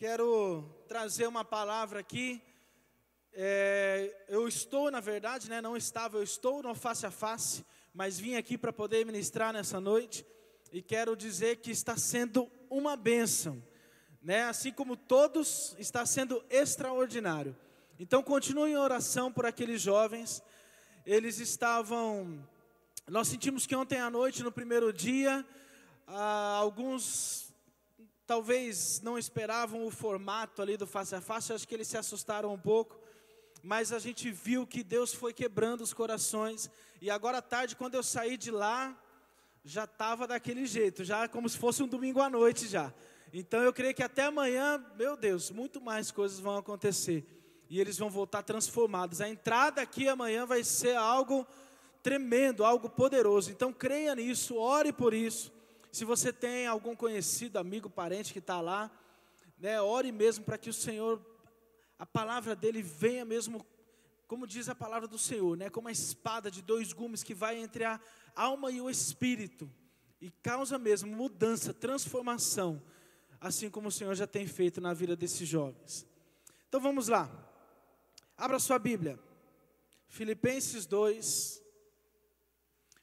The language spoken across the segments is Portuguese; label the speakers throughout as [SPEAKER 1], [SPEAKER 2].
[SPEAKER 1] Quero trazer uma palavra aqui. Eu estou, na verdade, não estava, eu estou no face a face, mas vim aqui para poder ministrar nessa noite. E quero dizer que está sendo uma bênção, assim como todos, está sendo extraordinário. Então continue em oração por aqueles jovens. Nós sentimos que ontem à noite, no primeiro dia, alguns talvez não esperavam o formato ali do face a face, acho que eles se assustaram um pouco, mas a gente viu que Deus foi quebrando os corações, e agora à tarde, quando eu saí de lá, já estava daquele jeito, já como se fosse um domingo à noite já. Então eu creio que até amanhã, meu Deus, muito mais coisas vão acontecer, e eles vão voltar transformados. A entrada aqui amanhã vai ser algo tremendo, algo poderoso. Então creia nisso, ore por isso. Se você tem algum conhecido, amigo, parente que está lá, ore mesmo para que o Senhor, a palavra dele venha mesmo, como diz a palavra do Senhor, como uma espada de dois gumes que vai entre a alma e o espírito, e causa mesmo mudança, transformação, assim como o Senhor já tem feito na vida desses jovens. Então vamos lá, abra sua Bíblia, Filipenses 2,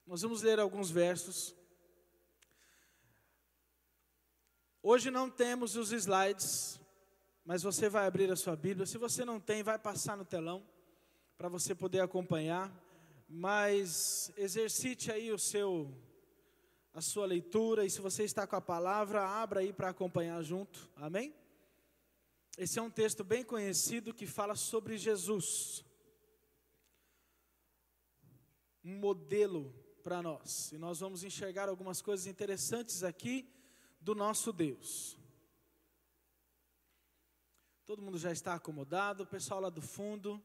[SPEAKER 1] nós vamos ler alguns versos. Hoje não temos os slides, mas você vai abrir a sua Bíblia. Se você não tem, vai passar no telão, para você poder acompanhar. Mas exercite aí a sua leitura, e se você está com a palavra, abra aí para acompanhar junto, amém? Esse é um texto bem conhecido que fala sobre Jesus, um modelo para nós, e nós vamos enxergar algumas coisas interessantes aqui do nosso Deus. Todo mundo já está acomodado? O pessoal lá do fundo,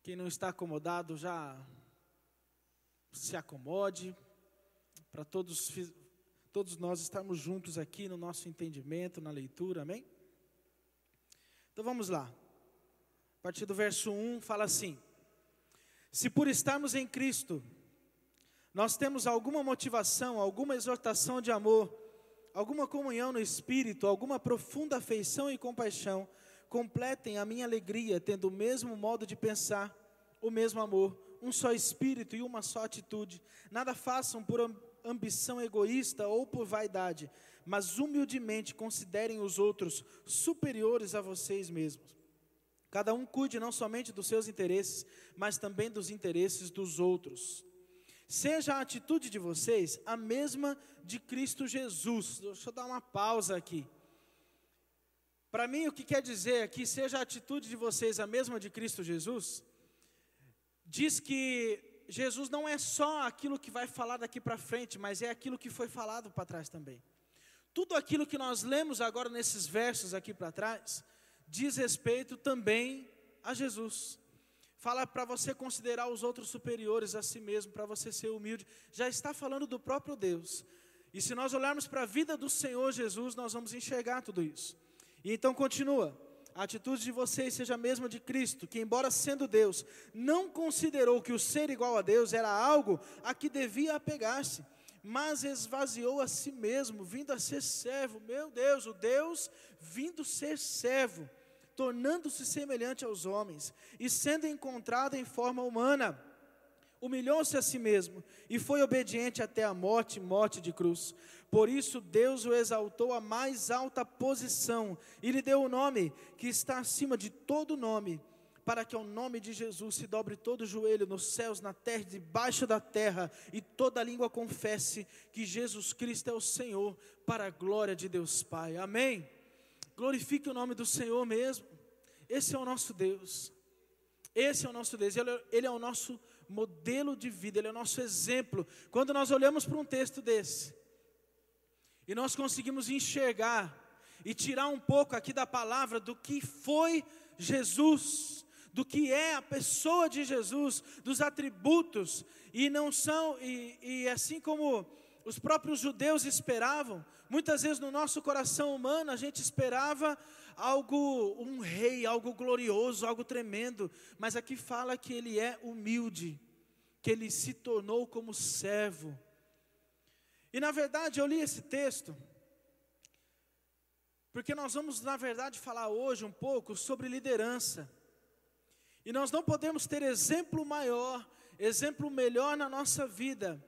[SPEAKER 1] quem não está acomodado já se acomode, para todos nós estarmos juntos aqui no nosso entendimento, na leitura, amém? Então vamos lá, a partir do verso 1 fala assim: se por estarmos em Cristo, nós temos alguma motivação, alguma exortação de amor, alguma comunhão no Espírito, alguma profunda afeição e compaixão, completem a minha alegria, tendo o mesmo modo de pensar, o mesmo amor, um só Espírito e uma só atitude. Nada façam por ambição egoísta ou por vaidade, mas humildemente considerem os outros superiores a vocês mesmos. Cada um cuide não somente dos seus interesses, mas também dos interesses dos outros. Seja a atitude de vocês a mesma de Cristo Jesus. Deixa eu dar uma pausa aqui. Para mim, o que quer dizer aqui, seja a atitude de vocês a mesma de Cristo Jesus, diz que Jesus não é só aquilo que vai falar daqui para frente, mas é aquilo que foi falado para trás também. Tudo aquilo que nós lemos agora nesses versos aqui para trás, diz respeito também a Jesus. Fala para você considerar os outros superiores a si mesmo, para você ser humilde. Já está falando do próprio Deus. E se nós olharmos para a vida do Senhor Jesus, nós vamos enxergar tudo isso. E então continua: a atitude de vocês seja a mesma de Cristo, que embora sendo Deus, não considerou que o ser igual a Deus era algo a que devia apegar-se, mas esvaziou a si mesmo, vindo a ser servo. Meu Deus, o Deus vindo ser servo, tornando-se semelhante aos homens, e sendo encontrado em forma humana, humilhou-se a si mesmo, e foi obediente até a morte de cruz. Por isso Deus o exaltou à mais alta posição, e lhe deu o nome que está acima de todo nome, para que ao nome de Jesus se dobre todo o joelho nos céus, na terra e debaixo da terra, e toda língua confesse que Jesus Cristo é o Senhor, para a glória de Deus Pai. Amém? Glorifique o nome do Senhor mesmo. Esse é o nosso Deus. Esse é o nosso Deus. Ele é o nosso modelo de vida. Ele é o nosso exemplo. Quando nós olhamos para um texto desse, e nós conseguimos enxergar e tirar um pouco aqui da palavra do que foi Jesus, do que é a pessoa de Jesus, dos atributos, e assim como os próprios judeus esperavam, muitas vezes no nosso coração humano a gente esperava um rei, algo glorioso, algo tremendo, mas aqui fala que ele é humilde, que ele se tornou como servo. E na verdade eu li esse texto, Porque nós vamos, na verdade, falar hoje um pouco sobre liderança. E nós não podemos ter exemplo maior, exemplo melhor na nossa vida,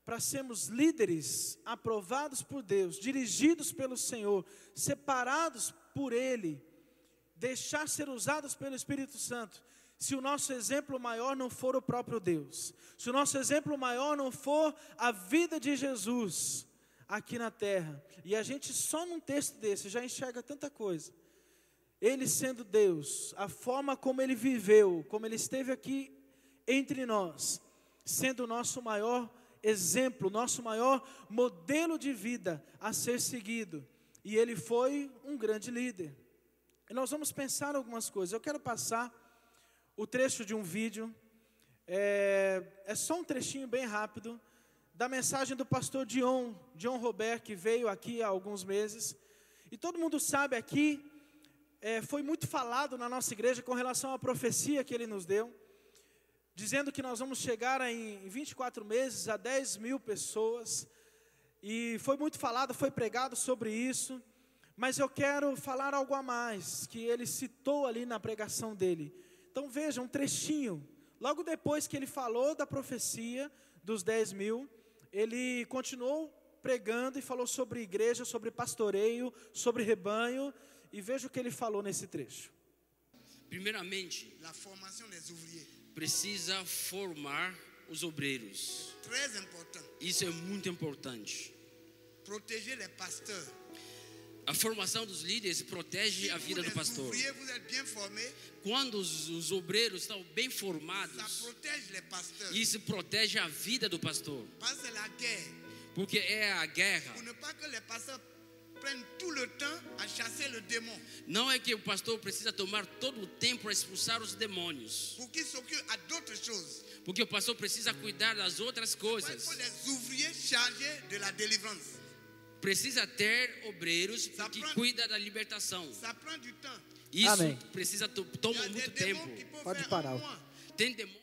[SPEAKER 1] para sermos líderes aprovados por Deus, dirigidos pelo Senhor, separados por Ele, deixar ser usados pelo Espírito Santo, se o nosso exemplo maior não for o próprio Deus, se o nosso exemplo maior não for a vida de Jesus aqui na terra. E a gente só num texto desse já enxerga tanta coisa. Ele sendo Deus, a forma como Ele viveu, como Ele esteve aqui entre nós, sendo o nosso maior exemplo, nosso maior modelo de vida a ser seguido. E Ele foi um grande líder. E nós vamos pensar algumas coisas. Eu quero passar o trecho de um vídeo, é só um trechinho bem rápido, da mensagem do pastor Dion Robert, que veio aqui há alguns meses. E todo mundo sabe aqui, foi muito falado na nossa igreja com relação à profecia que ele nos deu, dizendo que nós vamos chegar em 24 meses a 10 mil pessoas. E foi muito falado, foi pregado sobre isso. Mas eu quero falar algo a mais, que ele citou ali na pregação dele. Então veja um trechinho, logo depois que ele falou da profecia dos 10 mil, ele continuou pregando e falou sobre igreja, sobre pastoreio, sobre rebanho, e veja o que ele falou nesse trecho.
[SPEAKER 2] Primeiramente,
[SPEAKER 3] La formation des ouvriers,
[SPEAKER 2] precisa formar os obreiros.
[SPEAKER 3] très important.
[SPEAKER 2] Isso é muito importante.
[SPEAKER 3] Protéger les pasteurs.
[SPEAKER 2] A formação dos líderes protege a vida do pastor.
[SPEAKER 3] Si vous êtes bien formés,
[SPEAKER 2] Quando os obreiros estão bem
[SPEAKER 3] ça
[SPEAKER 2] formados,
[SPEAKER 3] protège les pasteurs.
[SPEAKER 2] isso protege a vida do pastor.
[SPEAKER 3] Parce que c'est la guerre.
[SPEAKER 2] Porque é a guerra.
[SPEAKER 3] Pour ne pas que les pasteurs prennent tout le temps à chasser le démon.
[SPEAKER 2] Não é que o pastor precisa tomar todo o tempo para expulsar os demônios.
[SPEAKER 3] Pour qu'ils s'occupent à d'autres choses.
[SPEAKER 2] Porque o pastor precisa cuidar das outras
[SPEAKER 3] Il
[SPEAKER 2] coisas.
[SPEAKER 3] faut des ouvriers chargés de la délivrance.
[SPEAKER 2] Precisa ter obreiros que cuidam da libertação.
[SPEAKER 3] Ça prend du temps.
[SPEAKER 2] Isso
[SPEAKER 1] Amém.
[SPEAKER 2] precisa
[SPEAKER 3] Il y
[SPEAKER 2] toma
[SPEAKER 3] a des
[SPEAKER 2] muito
[SPEAKER 3] démons
[SPEAKER 2] tempo.
[SPEAKER 3] qui peuvent
[SPEAKER 1] Pode
[SPEAKER 3] faire
[SPEAKER 1] parar.
[SPEAKER 3] un mois.
[SPEAKER 2] Tem demônios.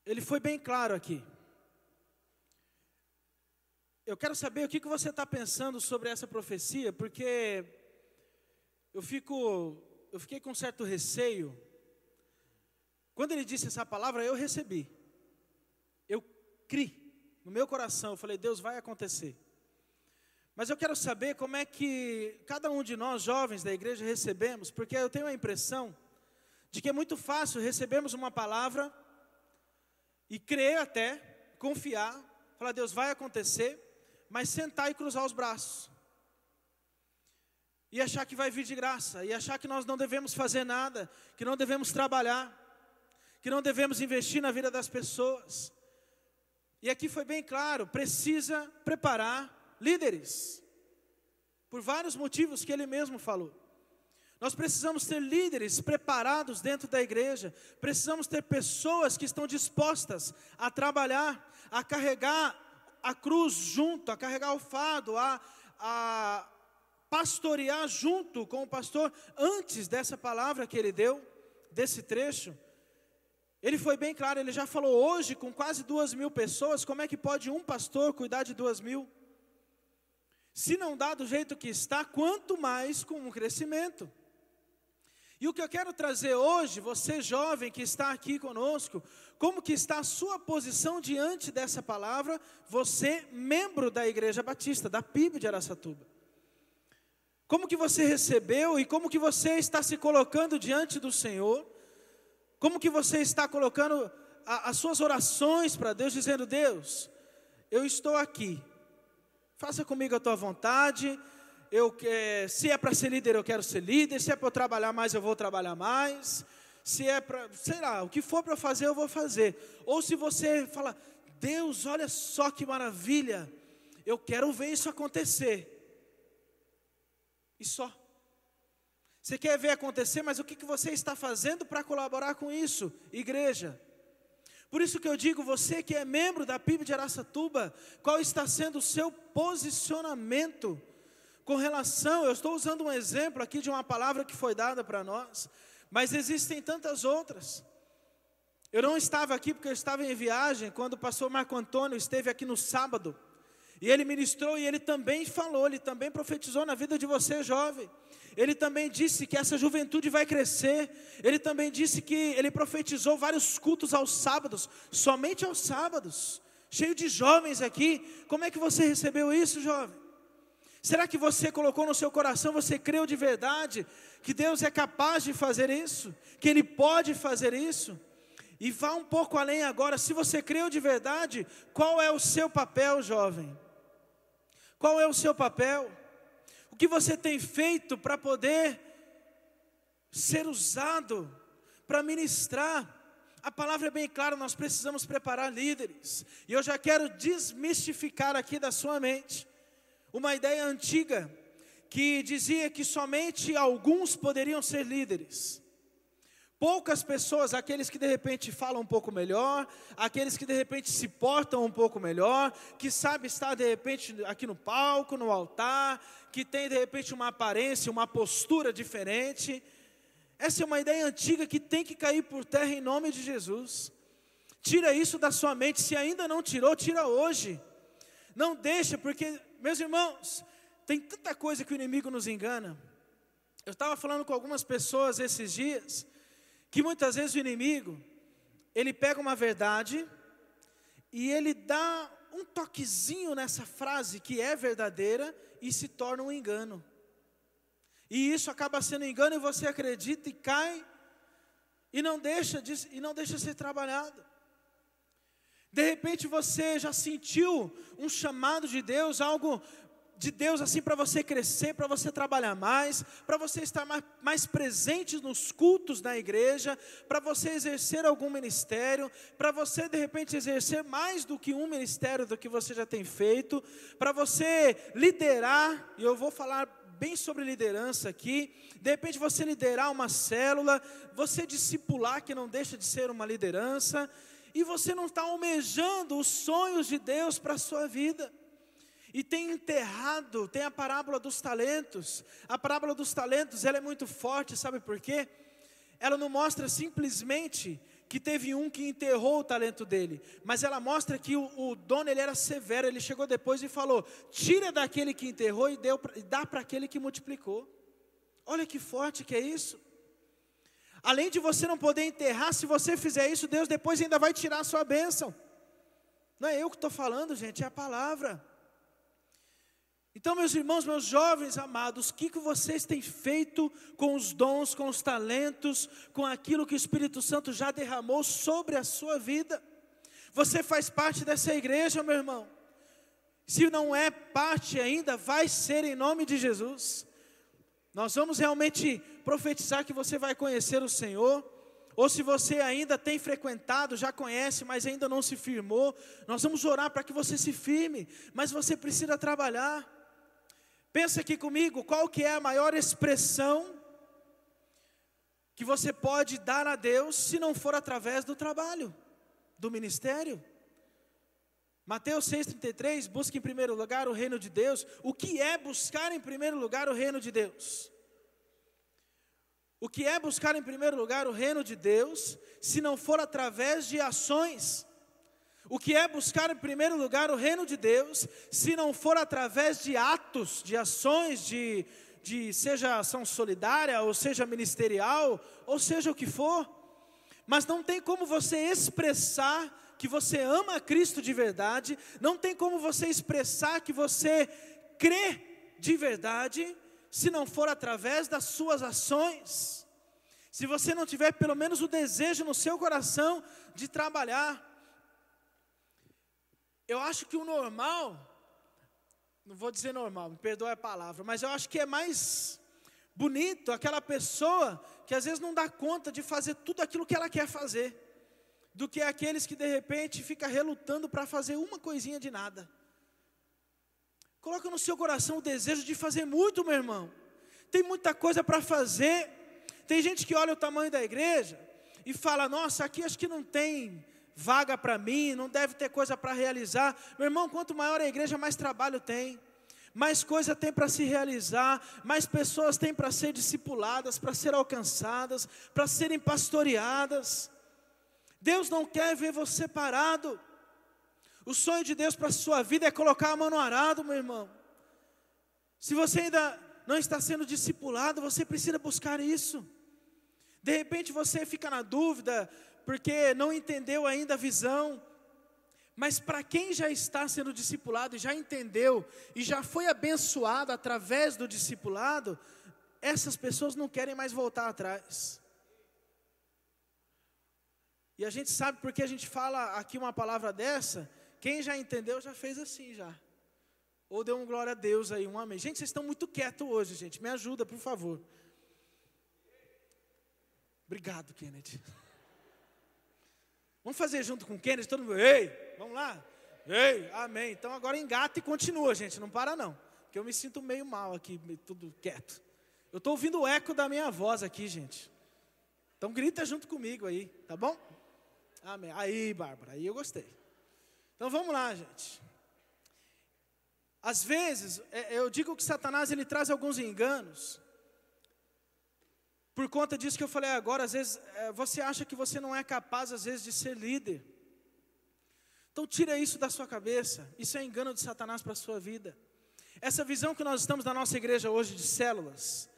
[SPEAKER 1] Ele foi bem claro aqui. Eu quero saber o que você está pensando sobre essa profecia, porque eu fiquei com certo receio. Quando ele disse essa palavra, eu recebi. Eu criei no meu coração, eu falei, Deus, vai acontecer. Mas eu quero saber como é que cada um de nós, jovens da igreja, recebemos, porque eu tenho a impressão de que é muito fácil recebermos uma palavra e crer até, confiar, falar, Deus, vai acontecer, mas sentar e cruzar os braços. E achar que vai vir de graça, e achar que nós não devemos fazer nada, que não devemos trabalhar, que não devemos investir na vida das pessoas. E aqui foi bem claro, precisa preparar líderes, por vários motivos que ele mesmo falou. Nós precisamos ter líderes preparados dentro da igreja, precisamos ter pessoas que estão dispostas a trabalhar, a carregar a cruz junto, a carregar o fardo, a pastorear junto com o pastor. Antes dessa palavra que ele deu, desse trecho, ele foi bem claro, ele já falou hoje com quase 2 mil pessoas, como é que pode um pastor cuidar de 2 mil? Se não dá do jeito que está, quanto mais com um crescimento. E o que eu quero trazer hoje, você jovem que está aqui conosco, como que está a sua posição diante dessa palavra, você membro da Igreja Batista, da PIB de Araçatuba. Como que você recebeu e como que você está se colocando diante do Senhor, como que você está colocando as suas orações para Deus, dizendo, Deus, eu estou aqui, faça comigo a tua vontade. Se é para ser líder, eu quero ser líder. Se é para eu trabalhar mais, eu vou trabalhar mais. Se é para, sei lá, o que for para eu fazer, eu vou fazer. Ou se você fala, Deus, olha só que maravilha, eu quero ver isso acontecer. E só. Você quer ver acontecer, mas o que você está fazendo para colaborar com isso, igreja? Por isso que eu digo, você que é membro da PIB de Araçatuba, qual está sendo o seu posicionamento com relação, eu estou usando um exemplo aqui de uma palavra que foi dada para nós, mas existem tantas outras. Eu não estava aqui porque eu estava em viagem, quando o pastor Marco Antônio esteve aqui no sábado, E ele ministrou e ele também falou, ele também profetizou na vida de você, jovem. Ele também disse que essa juventude vai crescer. Ele também disse que ele profetizou vários cultos aos sábados, somente aos sábados, cheio de jovens aqui. Como é que você recebeu isso, jovem? Será que você colocou no seu coração, você creu de verdade que Deus é capaz de fazer isso? Que Ele pode fazer isso? E vá um pouco além agora, se você creu de verdade, qual é o seu papel, jovem? Qual é o seu papel? O que você tem feito para poder ser usado, para ministrar? A palavra é bem clara, nós precisamos preparar líderes. E eu já quero desmistificar aqui da sua mente uma ideia antiga, que dizia que somente alguns poderiam ser líderes. Poucas pessoas, aqueles que de repente falam um pouco melhor, aqueles que de repente se portam um pouco melhor, que sabe estar de repente aqui no palco, no altar, que tem de repente uma aparência, uma postura diferente. Essa é uma ideia antiga que tem que cair por terra em nome de Jesus. Tira isso da sua mente, se ainda não tirou, tira hoje. Não deixa, porque, meus irmãos, tem tanta coisa que o inimigo nos engana. Eu estava falando com algumas pessoas esses dias, que muitas vezes o inimigo, ele pega uma verdade, e ele dá um toquezinho nessa frase que é verdadeira, e se torna um engano. E isso acaba sendo engano, e você acredita e cai, e não deixa ser trabalhado. De repente você já sentiu um chamado de Deus, algo de Deus assim para você crescer, para você trabalhar mais, para você estar mais presente nos cultos da igreja, para você exercer algum ministério, para você de repente exercer mais do que um ministério do que você já tem feito, para você liderar, e eu vou falar bem sobre liderança aqui, de repente você liderar uma célula, você discipular, que não deixa de ser uma liderança, e você não está almejando os sonhos de Deus para a sua vida, e tem enterrado, tem a parábola dos talentos. A parábola dos talentos, ela é muito forte, sabe por quê? Ela não mostra simplesmente que teve um que enterrou o talento dele, mas ela mostra que o dono, ele era severo, ele chegou depois e falou, tira daquele que enterrou e dá para aquele que multiplicou. Olha que forte que é isso. Além de você não poder enterrar, se você fizer isso, Deus depois ainda vai tirar a sua bênção. Não é eu que estou falando, gente, é a palavra. Então, meus irmãos, meus jovens amados, o que vocês têm feito com os dons, com os talentos, com aquilo que o Espírito Santo já derramou sobre a sua vida? Você faz parte dessa igreja, meu irmão? Se não é parte ainda, vai ser em nome de Jesus. Nós vamos realmente profetizar que você vai conhecer o Senhor, ou se você ainda tem frequentado, já conhece, mas ainda não se firmou, nós vamos orar para que você se firme, mas você precisa trabalhar. Pensa aqui comigo, qual que é a maior expressão que você pode dar a Deus, se não for através do trabalho, do ministério? Mateus 6,33, busque em primeiro lugar o reino de Deus. O que é buscar em primeiro lugar o reino de Deus? O que é buscar em primeiro lugar o reino de Deus, se não for através de ações? O que é buscar em primeiro lugar o reino de Deus, se não for através de atos, de ações, de seja ação solidária, ou seja ministerial, ou seja o que for? Mas não tem como você expressar que você ama a Cristo de verdade, não tem como você expressar que você crê de verdade, se não for através das suas ações. Se você não tiver pelo menos o desejo no seu coração de trabalhar. Eu acho que o normal, não vou dizer normal, me perdoe a palavra, mas eu acho que é mais bonito aquela pessoa que às vezes não dá conta de fazer tudo aquilo que ela quer fazer, do que aqueles que de repente ficam relutando para fazer uma coisinha de nada. Coloca no seu coração o desejo de fazer muito, meu irmão. Tem muita coisa para fazer. Tem gente que olha o tamanho da igreja e fala, nossa, aqui acho que não tem vaga para mim, não deve ter coisa para realizar. Meu irmão, quanto maior a igreja, mais trabalho tem, mais coisa tem para se realizar, mais pessoas tem para ser discipuladas, para ser alcançadas, para serem pastoreadas. Deus não quer ver você parado. O sonho de Deus para a sua vida é colocar a mão no arado, meu irmão. Se você ainda não está sendo discipulado, você precisa buscar isso. De repente você fica na dúvida, porque não entendeu ainda a visão. Mas para quem já está sendo discipulado e já entendeu, e já foi abençoado através do discipulado, essas pessoas não querem mais voltar atrás. E a gente sabe porque a gente fala aqui uma palavra dessa, quem já entendeu já fez assim já. Ou deu um glória a Deus aí, um amém. Gente, vocês estão muito quietos hoje, gente. Me ajuda, por favor. Obrigado, Kennedy. Vamos fazer junto com o Kennedy, todo mundo, ei, vamos lá? Ei, amém. Então agora engata e continua, gente, não para não. Porque eu me sinto meio mal aqui, tudo quieto. Eu estou ouvindo o eco da minha voz aqui, gente. Então grita junto comigo aí, tá bom? Amém. Aí, Bárbara, aí eu gostei. Então vamos lá, gente. Às vezes, eu digo que Satanás ele traz alguns enganos. Por conta disso que eu falei agora, às vezes você acha que você não é capaz, às vezes, de ser líder. Então tira isso da sua cabeça. Isso é engano de Satanás para a sua vida. Essa visão que nós estamos na nossa igreja hoje de células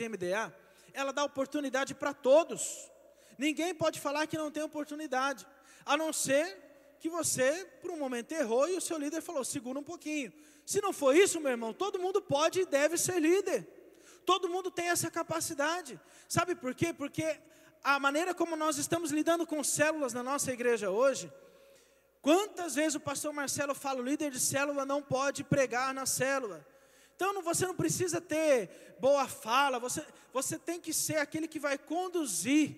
[SPEAKER 1] e MDA, ela dá oportunidade para todos. Ninguém pode falar que não tem oportunidade, a não ser que você, por um momento, errou e o seu líder falou, segura um pouquinho. Se não for isso, meu irmão, todo mundo pode e deve ser líder. Todo mundo tem essa capacidade. Sabe por quê? Porque a maneira como nós estamos lidando com células na nossa igreja hoje, quantas vezes o pastor Marcelo fala, o líder de célula não pode pregar na célula. Então você não precisa ter boa fala, você tem que ser aquele que vai conduzir.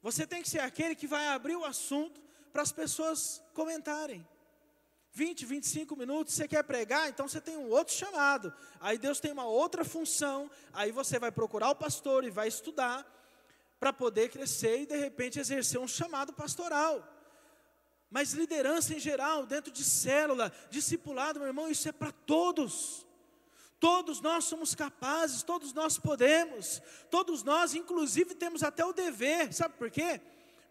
[SPEAKER 1] Você tem que ser aquele que vai abrir o assunto para as pessoas comentarem. 20, 25 minutos, você quer pregar, então você tem um outro chamado. Aí Deus tem uma outra função, aí você vai procurar o pastor e vai estudar para poder crescer e de repente exercer um chamado pastoral. Mas liderança em geral, dentro de célula, discipulado, meu irmão, isso é para todos. Todos nós somos capazes, todos nós podemos, todos nós inclusive temos até o dever, sabe por quê?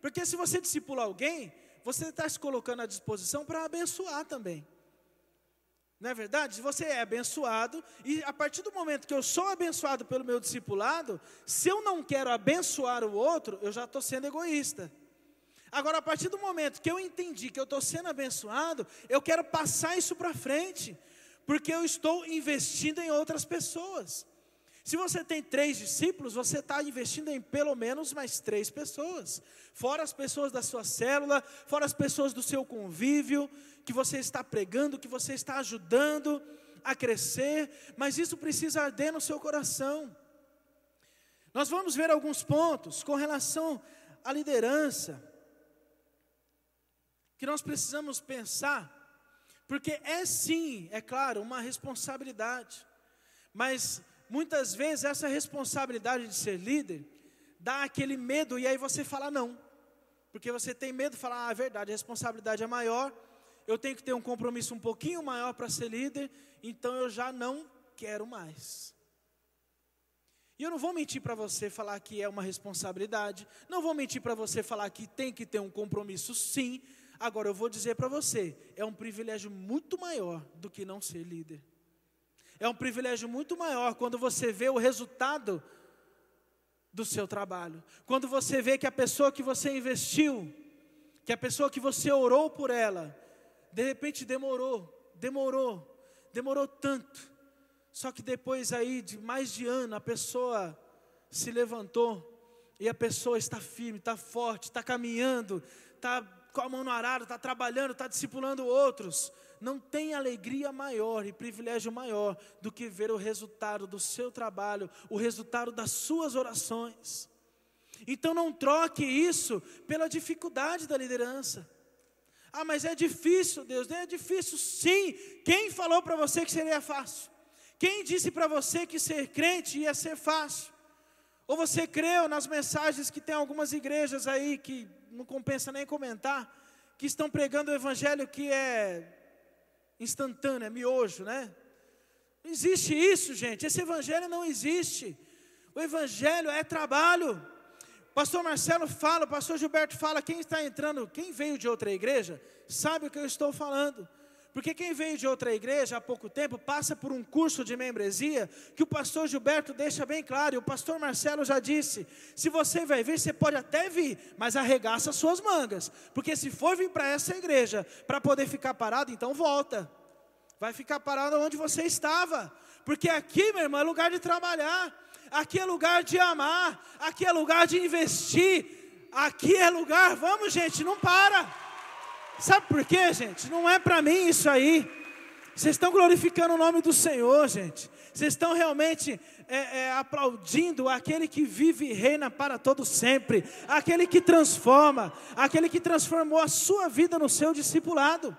[SPEAKER 1] Porque se você discipula alguém, você está se colocando à disposição para abençoar também. Não é verdade? Você é abençoado, e a partir do momento que eu sou abençoado pelo meu discipulado, se eu não quero abençoar o outro, eu já estou sendo egoísta. Agora, a partir do momento que eu entendi que eu estou sendo abençoado, eu quero passar isso para frente, porque eu estou investindo em outras pessoas. Se você tem 3 discípulos, você está investindo em pelo menos mais 3 pessoas. Fora as pessoas da sua célula, fora as pessoas do seu convívio, que você está pregando, que você está ajudando a crescer. Mas isso precisa arder no seu coração. Nós vamos ver alguns pontos com relação à liderança, que nós precisamos pensar, porque é sim, é claro, uma responsabilidade. Mas muitas vezes essa responsabilidade de ser líder dá aquele medo e aí você fala não. Porque você tem medo de falar, é verdade, a responsabilidade é maior, eu tenho que ter um compromisso um pouquinho maior para ser líder, então eu já não quero mais. E eu não vou mentir para você falar que é uma responsabilidade, não vou mentir para você falar que tem que ter um compromisso sim. Agora eu vou dizer para você, é um privilégio muito maior do que não ser líder. É um privilégio muito maior quando você vê o resultado do seu trabalho. Quando você vê que a pessoa que você investiu, que a pessoa que você orou por ela, de repente demorou tanto. Só que depois aí de mais de ano a pessoa se levantou e a pessoa está firme, está forte, está caminhando, está com a mão no arado, está trabalhando, está discipulando outros. Não tem alegria maior e privilégio maior do que ver o resultado do seu trabalho, o resultado das suas orações. Então não troque isso pela dificuldade da liderança. Ah, mas é difícil, Deus, é difícil sim. Quem falou para você que seria fácil? Quem disse para você que ser crente ia ser fácil? Ou você creu nas mensagens que tem algumas igrejas aí que não compensa nem comentar, que estão pregando o evangelho que é instantâneo, é miojo, né? Não existe isso, gente. Esse evangelho não existe. O evangelho é trabalho. Pastor Marcelo fala, o pastor Gilberto fala, quem está entrando, quem veio de outra igreja, sabe o que eu estou falando. Porque quem veio de outra igreja há pouco tempo, passa por um curso de membresia, que o pastor Gilberto deixa bem claro, e o pastor Marcelo já disse, se você vai vir, você pode até vir, mas arregaça as suas mangas, porque se for vir para essa igreja, para poder ficar parado, então volta, vai ficar parado onde você estava, porque aqui, meu irmão, é lugar de trabalhar, aqui é lugar de amar, aqui é lugar de investir, aqui é lugar, vamos gente, não para. Sabe por quê, gente? Não é para mim isso aí. Vocês estão glorificando o nome do Senhor, gente. Vocês estão realmente aplaudindo aquele que vive e reina para todo sempre. Aquele que transforma, aquele que transformou a sua vida no seu discipulado.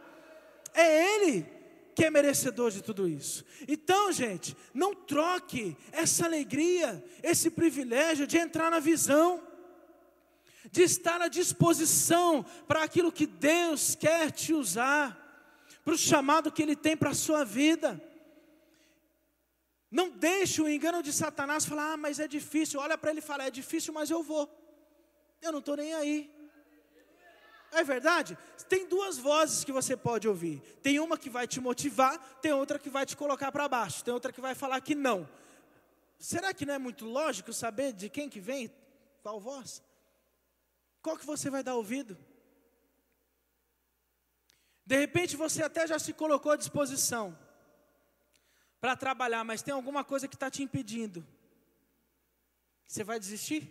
[SPEAKER 1] É Ele que é merecedor de tudo isso. Então, gente, não troque essa alegria, esse privilégio de entrar na visão, de estar à disposição para aquilo que Deus quer te usar, para o chamado que Ele tem para a sua vida. Não deixe o engano de Satanás falar, mas é difícil. Olha para ele e fala, é difícil, mas eu vou. Eu não estou nem aí. É verdade? Tem duas vozes que você pode ouvir. Tem uma que vai te motivar, tem outra que vai te colocar para baixo, tem outra que vai falar que não. Será que não é muito lógico saber de quem que vem, qual voz? Qual que você vai dar ouvido? De repente você até já se colocou à disposição para trabalhar, mas tem alguma coisa que está te impedindo. Você vai desistir?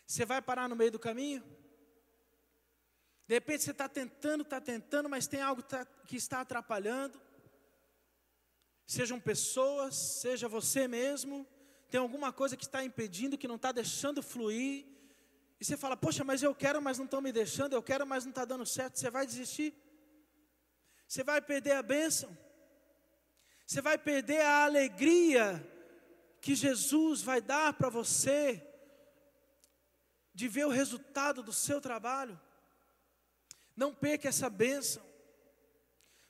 [SPEAKER 1] Você vai parar no meio do caminho? De repente você está tentando, mas tem algo que está atrapalhando. Sejam pessoas, seja você mesmo, tem alguma coisa que está impedindo, que não está deixando fluir. E você fala, poxa, mas eu quero, mas não estão me deixando, eu quero, mas não está dando certo. Você vai desistir? Você vai perder a bênção? Você vai perder a alegria que Jesus vai dar para você, de ver o resultado do seu trabalho? Não perca essa bênção.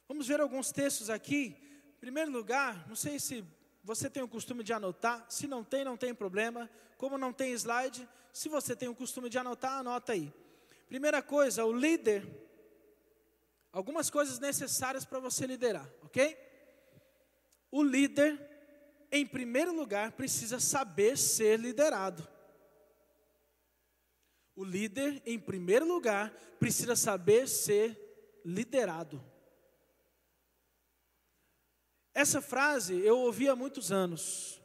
[SPEAKER 1] Vamos ver alguns textos aqui. Em primeiro lugar, não sei se você tem o costume de anotar. Se não tem, não tem problema. Como não tem slide, se você tem o costume de anotar, anota aí. Primeira coisa, o líder. Algumas coisas necessárias para você liderar, ok? O líder, em primeiro lugar, precisa saber ser liderado. O líder, em primeiro lugar, precisa saber ser liderado. Essa frase eu ouvi há muitos anos,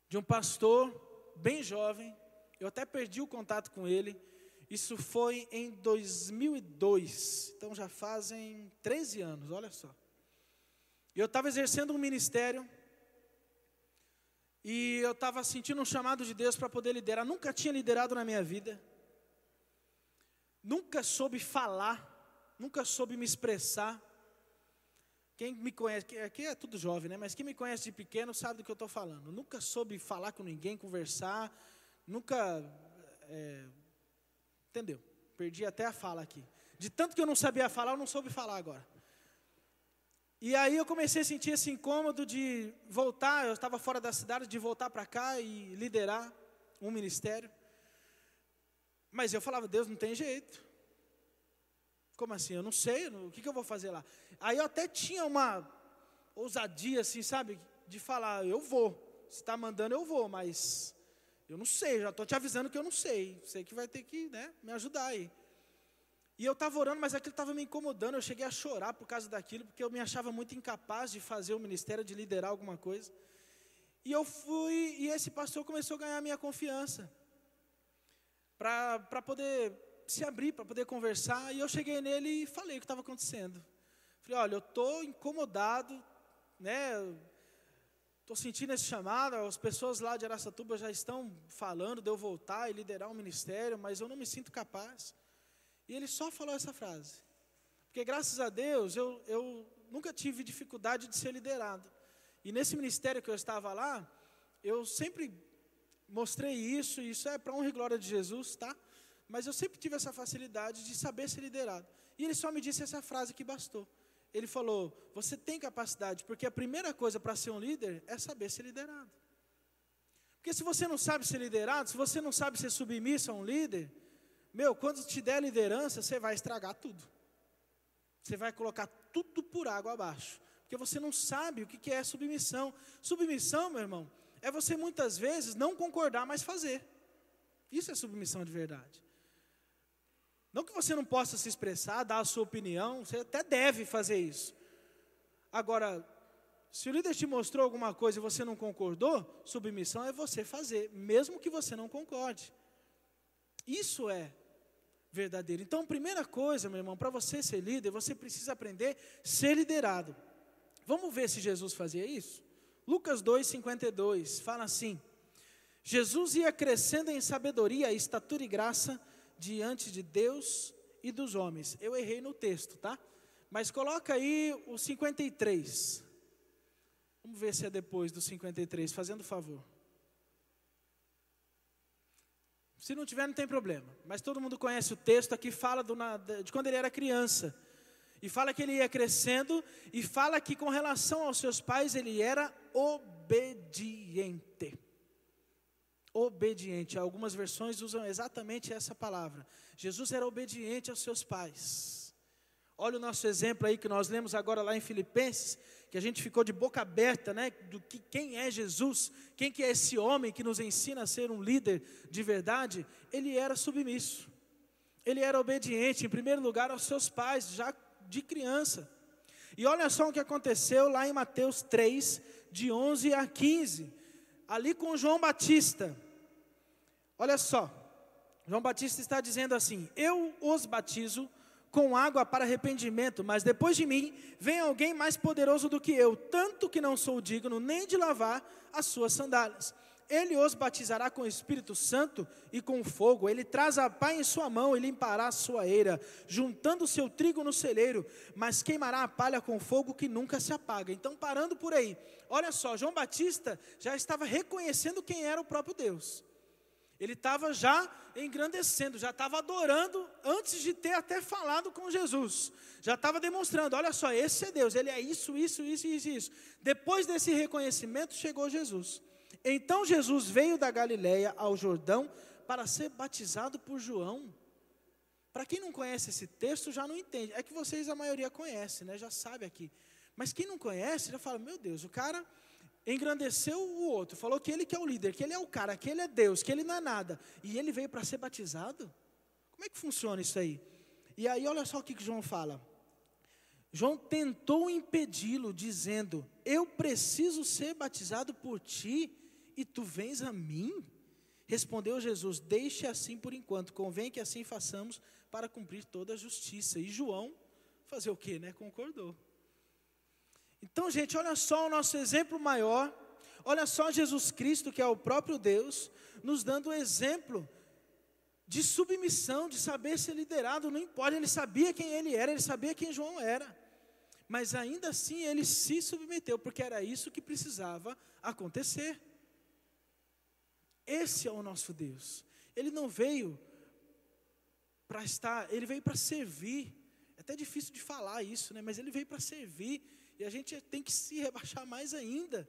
[SPEAKER 1] de um pastor bem jovem, eu até perdi o contato com ele, isso foi em 2002, então já fazem 13 anos, olha só. Eu estava exercendo um ministério, e eu estava sentindo um chamado de Deus para poder liderar. Nunca tinha liderado na minha vida. Nunca soube falar. Nunca soube me expressar. Quem me conhece, aqui é tudo jovem, né? Mas quem me conhece de pequeno sabe do que eu estou falando. Nunca soube falar com ninguém, conversar. Nunca, entendeu? Perdi até a fala aqui. De tanto que eu não sabia falar, eu não soube falar agora. E aí eu comecei a sentir esse incômodo de voltar, eu estava fora da cidade, de voltar para cá e liderar um ministério. Mas eu falava, Deus, não tem jeito. Como assim? Eu não sei, o que eu vou fazer lá? Aí eu até tinha uma ousadia assim, sabe? De falar, eu vou. Se está mandando, eu vou, mas eu não sei, já estou te avisando que eu não sei. Sei que vai ter que, me ajudar aí. E eu estava orando, mas aquilo estava me incomodando, eu cheguei a chorar por causa daquilo, porque eu me achava muito incapaz de fazer o ministério, de liderar alguma coisa. E eu fui, e esse pastor começou a ganhar a minha confiança, para poder se abrir, para poder conversar, e eu cheguei nele e falei o que estava acontecendo. Falei, olha, eu estou incomodado, estou sentindo esse chamado, as pessoas lá de Araçatuba já estão falando de eu voltar e liderar um ministério, mas eu não me sinto capaz. E ele só falou essa frase, porque graças a Deus eu nunca tive dificuldade de ser liderado, e nesse ministério que eu estava lá, eu sempre mostrei isso, e isso é para honra e glória de Jesus, tá? Mas eu sempre tive essa facilidade de saber ser liderado, e ele só me disse essa frase que bastou. Ele falou, você tem capacidade, porque a primeira coisa para ser um líder é saber ser liderado. Porque se você não sabe ser liderado, se você não sabe ser submisso a um líder, quando te der liderança, você vai estragar tudo. Você vai colocar tudo por água abaixo. Porque você não sabe o que é submissão. Submissão, meu irmão, é você muitas vezes não concordar, mas fazer. Isso é submissão de verdade. Não que você não possa se expressar, dar a sua opinião, você até deve fazer isso. Agora, se o líder te mostrou alguma coisa e você não concordou, submissão é você fazer, mesmo que você não concorde. Isso é verdadeiro. Então, primeira coisa, meu irmão, para você ser líder, você precisa aprender a ser liderado. Vamos ver se Jesus fazia isso? Lucas 2:52, fala assim: Jesus ia crescendo em sabedoria, estatura e graça diante de Deus e dos homens. Eu errei no texto, tá? Mas coloca aí o 53. Vamos ver se é depois do 53, fazendo favor. Se não tiver, não tem problema. Mas todo mundo conhece o texto aqui, fala de quando ele era criança. E fala que ele ia crescendo, e fala que com relação aos seus pais, ele era obediente. Obediente. Algumas versões usam exatamente essa palavra. Jesus era obediente aos seus pais. Olha o nosso exemplo aí que nós lemos agora lá em Filipenses, que a gente ficou de boca aberta, né, quem é Jesus, quem que é esse homem que nos ensina a ser um líder de verdade. Ele era submisso, ele era obediente, em primeiro lugar, aos seus pais, já de criança. E olha só o que aconteceu lá em Mateus 3, de 11 a 15, ali com João Batista. Olha só, João Batista está dizendo assim: eu os batizo com água para arrependimento, mas depois de mim vem alguém mais poderoso do que eu, tanto que não sou digno nem de lavar as suas sandálias. Ele os batizará com o Espírito Santo e com fogo. Ele traz a pá em sua mão e limpará a sua eira, juntando o seu trigo no celeiro, mas queimará a palha com fogo que nunca se apaga. Então, parando por aí, olha só, João Batista já estava reconhecendo quem era o próprio Deus. Ele estava já engrandecendo, já estava adorando antes de ter até falado com Jesus. Já estava demonstrando, olha só, esse é Deus, ele é isso. Depois desse reconhecimento chegou Jesus. Então Jesus veio da Galileia ao Jordão para ser batizado por João. Para quem não conhece esse texto já não entende. É que vocês a maioria conhece, né? Já sabe aqui. Mas quem não conhece já fala, meu Deus, o cara engrandeceu o outro, falou que ele que é o líder, que ele é o cara, que ele é Deus, que ele não é nada, e ele veio para ser batizado? Como é que funciona isso aí? E aí olha só o que João fala. João tentou impedi-lo, dizendo: eu preciso ser batizado por ti, e tu vens a mim? Respondeu Jesus: deixe assim por enquanto, convém que assim façamos para cumprir toda a justiça. E João, fazer o quê, né? Concordou. Então, gente, olha só o nosso exemplo maior, olha só Jesus Cristo, que é o próprio Deus, nos dando o exemplo de submissão, de saber ser liderado. Não importa, ele sabia quem ele era, ele sabia quem João era, mas ainda assim ele se submeteu, porque era isso que precisava acontecer. Esse é o nosso Deus. Ele não veio para ele veio para servir. É até difícil de falar isso, né? Mas ele veio para servir. E a gente tem que se rebaixar mais ainda.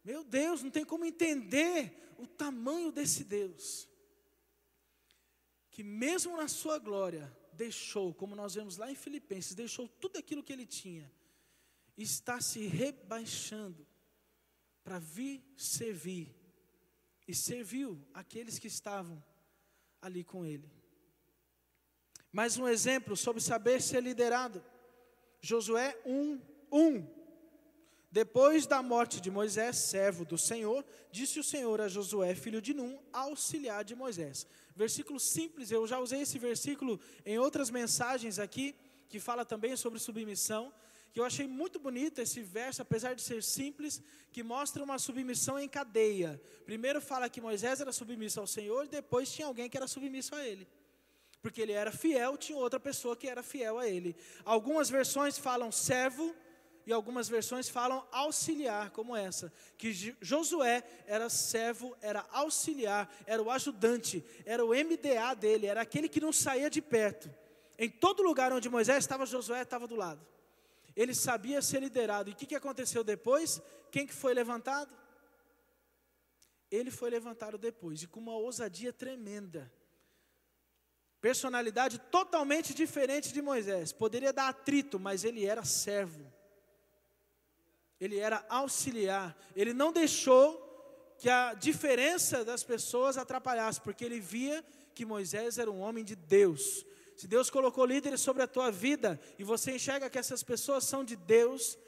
[SPEAKER 1] Meu Deus, não tem como entender o tamanho desse Deus, que mesmo na sua glória, deixou, como nós vemos lá em Filipenses, deixou tudo aquilo que ele tinha, e está se rebaixando, para vir servir, e serviu aqueles que estavam ali com ele. Mais um exemplo sobre saber ser liderado, Josué 1:1. Depois da morte de Moisés, servo do Senhor, disse o Senhor a Josué, filho de Num, auxiliar de Moisés. Versículo simples, eu já usei esse versículo em outras mensagens aqui, que fala também sobre submissão, que eu achei muito bonito esse verso, apesar de ser simples, que mostra uma submissão em cadeia. Primeiro fala que Moisés era submisso ao Senhor, e depois tinha alguém que era submisso a ele. Porque ele era fiel, tinha outra pessoa que era fiel a ele. Algumas versões falam servo, e algumas versões falam auxiliar, como essa, que Josué era servo, era auxiliar, era o ajudante, era o MDA dele, era aquele que não saía de perto. Em todo lugar onde Moisés estava, Josué estava do lado. Ele sabia ser liderado. E o que aconteceu depois? Quem que foi levantado? Ele foi levantado depois, e com uma ousadia tremenda. Personalidade totalmente diferente de Moisés. Poderia dar atrito, mas ele era servo. Ele era auxiliar. Ele não deixou que a diferença das pessoas atrapalhasse, porque ele via que Moisés era um homem de Deus. Se Deus colocou líderes sobre a tua vida, e você enxerga que essas pessoas são de Deus,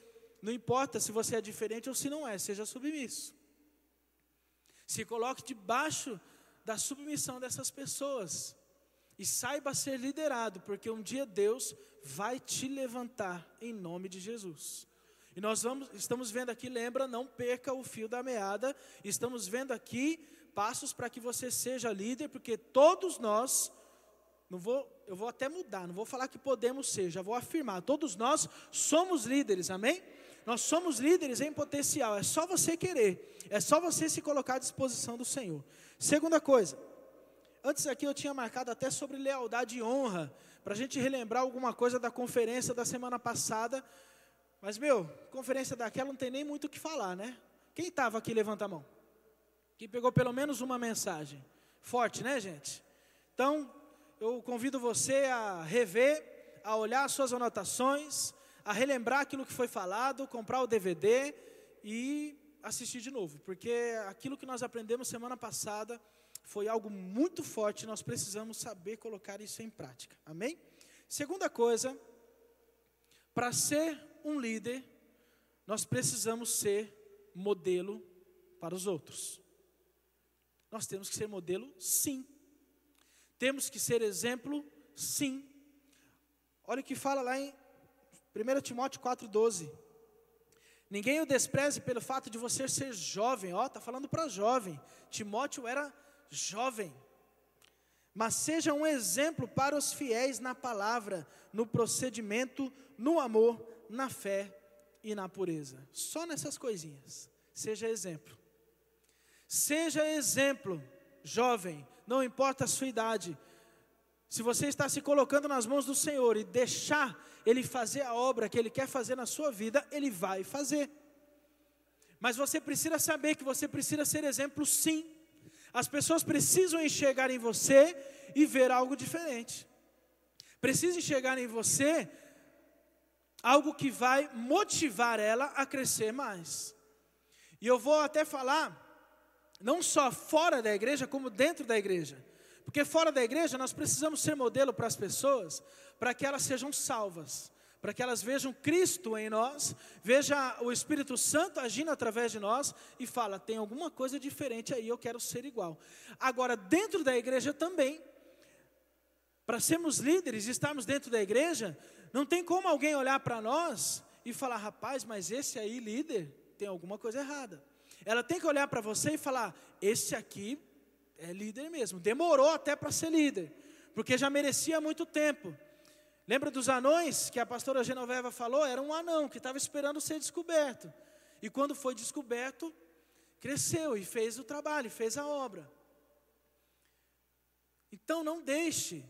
[SPEAKER 1] não importa se você é diferente ou se não é, seja submisso. Se coloque debaixo da submissão dessas pessoas. E saiba ser liderado, porque um dia Deus vai te levantar em nome de Jesus. E nós estamos vendo aqui, lembra, não perca o fio da meada. Estamos vendo aqui passos para que você seja líder, porque todos nós, eu vou até mudar, não vou falar que podemos ser, já vou afirmar, todos nós somos líderes, amém? Nós somos líderes em potencial, é só você querer, é só você se colocar à disposição do Senhor. Segunda coisa, antes aqui eu tinha marcado até sobre lealdade e honra, para a gente relembrar alguma coisa da conferência da semana passada, mas conferência daquela não tem nem muito o que falar, né? Quem estava aqui, levanta a mão. Quem pegou pelo menos uma mensagem, forte, né, gente? Então, eu convido você a rever, a olhar as suas anotações, a relembrar aquilo que foi falado, comprar o DVD e assistir de novo, porque aquilo que nós aprendemos semana passada foi algo muito forte, nós precisamos saber colocar isso em prática, amém? Segunda coisa, para ser um líder, nós precisamos ser modelo para os outros. Nós temos que ser modelo, sim. Temos que ser exemplo, sim. Olha o que fala lá em 1 Timóteo 4,12. Ninguém o despreze pelo fato de você ser jovem. Está falando para jovem. Timóteo era jovem. Mas seja um exemplo para os fiéis na palavra, no procedimento, no amor, na fé e na pureza. Só nessas coisinhas. Seja exemplo. Seja exemplo, jovem, não importa a sua idade. Se você está se colocando nas mãos do Senhor e deixar Ele fazer a obra que Ele quer fazer na sua vida, Ele vai fazer. Mas você precisa saber que você precisa ser exemplo, sim. As pessoas precisam enxergar em você e ver algo diferente. Precisam enxergar em você algo que vai motivar ela a crescer mais. E eu vou até falar, não só fora da igreja, como dentro da igreja. Porque fora da igreja nós precisamos ser modelo para as pessoas, para que elas sejam salvas, para que elas vejam Cristo em nós, veja o Espírito Santo agindo através de nós e fala, tem alguma coisa diferente aí, eu quero ser igual. Agora, dentro da igreja também, para sermos líderes e estarmos dentro da igreja, não tem como alguém olhar para nós e falar, rapaz, mas esse aí líder, tem alguma coisa errada. Ela tem que olhar para você e falar, esse aqui é líder mesmo, demorou até para ser líder, porque já merecia muito tempo. Lembra dos anões que a pastora Genoveva falou? Era um anão que estava esperando ser descoberto. E quando foi descoberto, cresceu e fez o trabalho, fez a obra. Então não deixe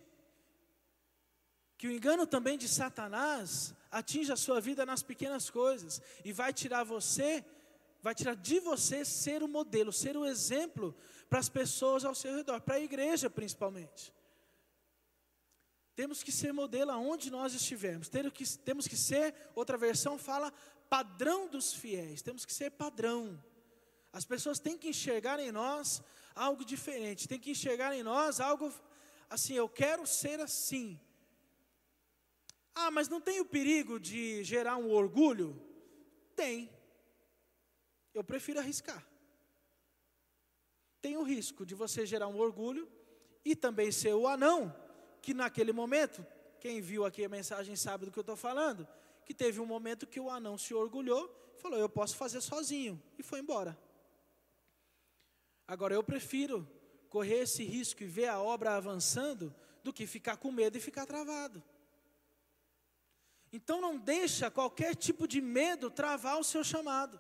[SPEAKER 1] que o engano também de Satanás atinja a sua vida nas pequenas coisas. E vai tirar de você ser o modelo, ser o exemplo para as pessoas ao seu redor, para a igreja principalmente. Temos que ser modelo aonde nós estivermos. Temos que ser, outra versão fala, padrão dos fiéis. Temos que ser padrão. As pessoas têm que enxergar em nós algo diferente. Têm que enxergar em nós algo assim, eu quero ser assim. Ah, mas não tem o perigo de gerar um orgulho? Tem. Eu prefiro arriscar. Tem o risco de você gerar um orgulho e também ser o anão, que naquele momento, quem viu aqui a mensagem sabe do que eu estou falando, que teve um momento que o anão se orgulhou e falou, eu posso fazer sozinho, e foi embora. Agora eu prefiro correr esse risco e ver a obra avançando, do que ficar com medo e ficar travado. Então não deixa qualquer tipo de medo travar o seu chamado.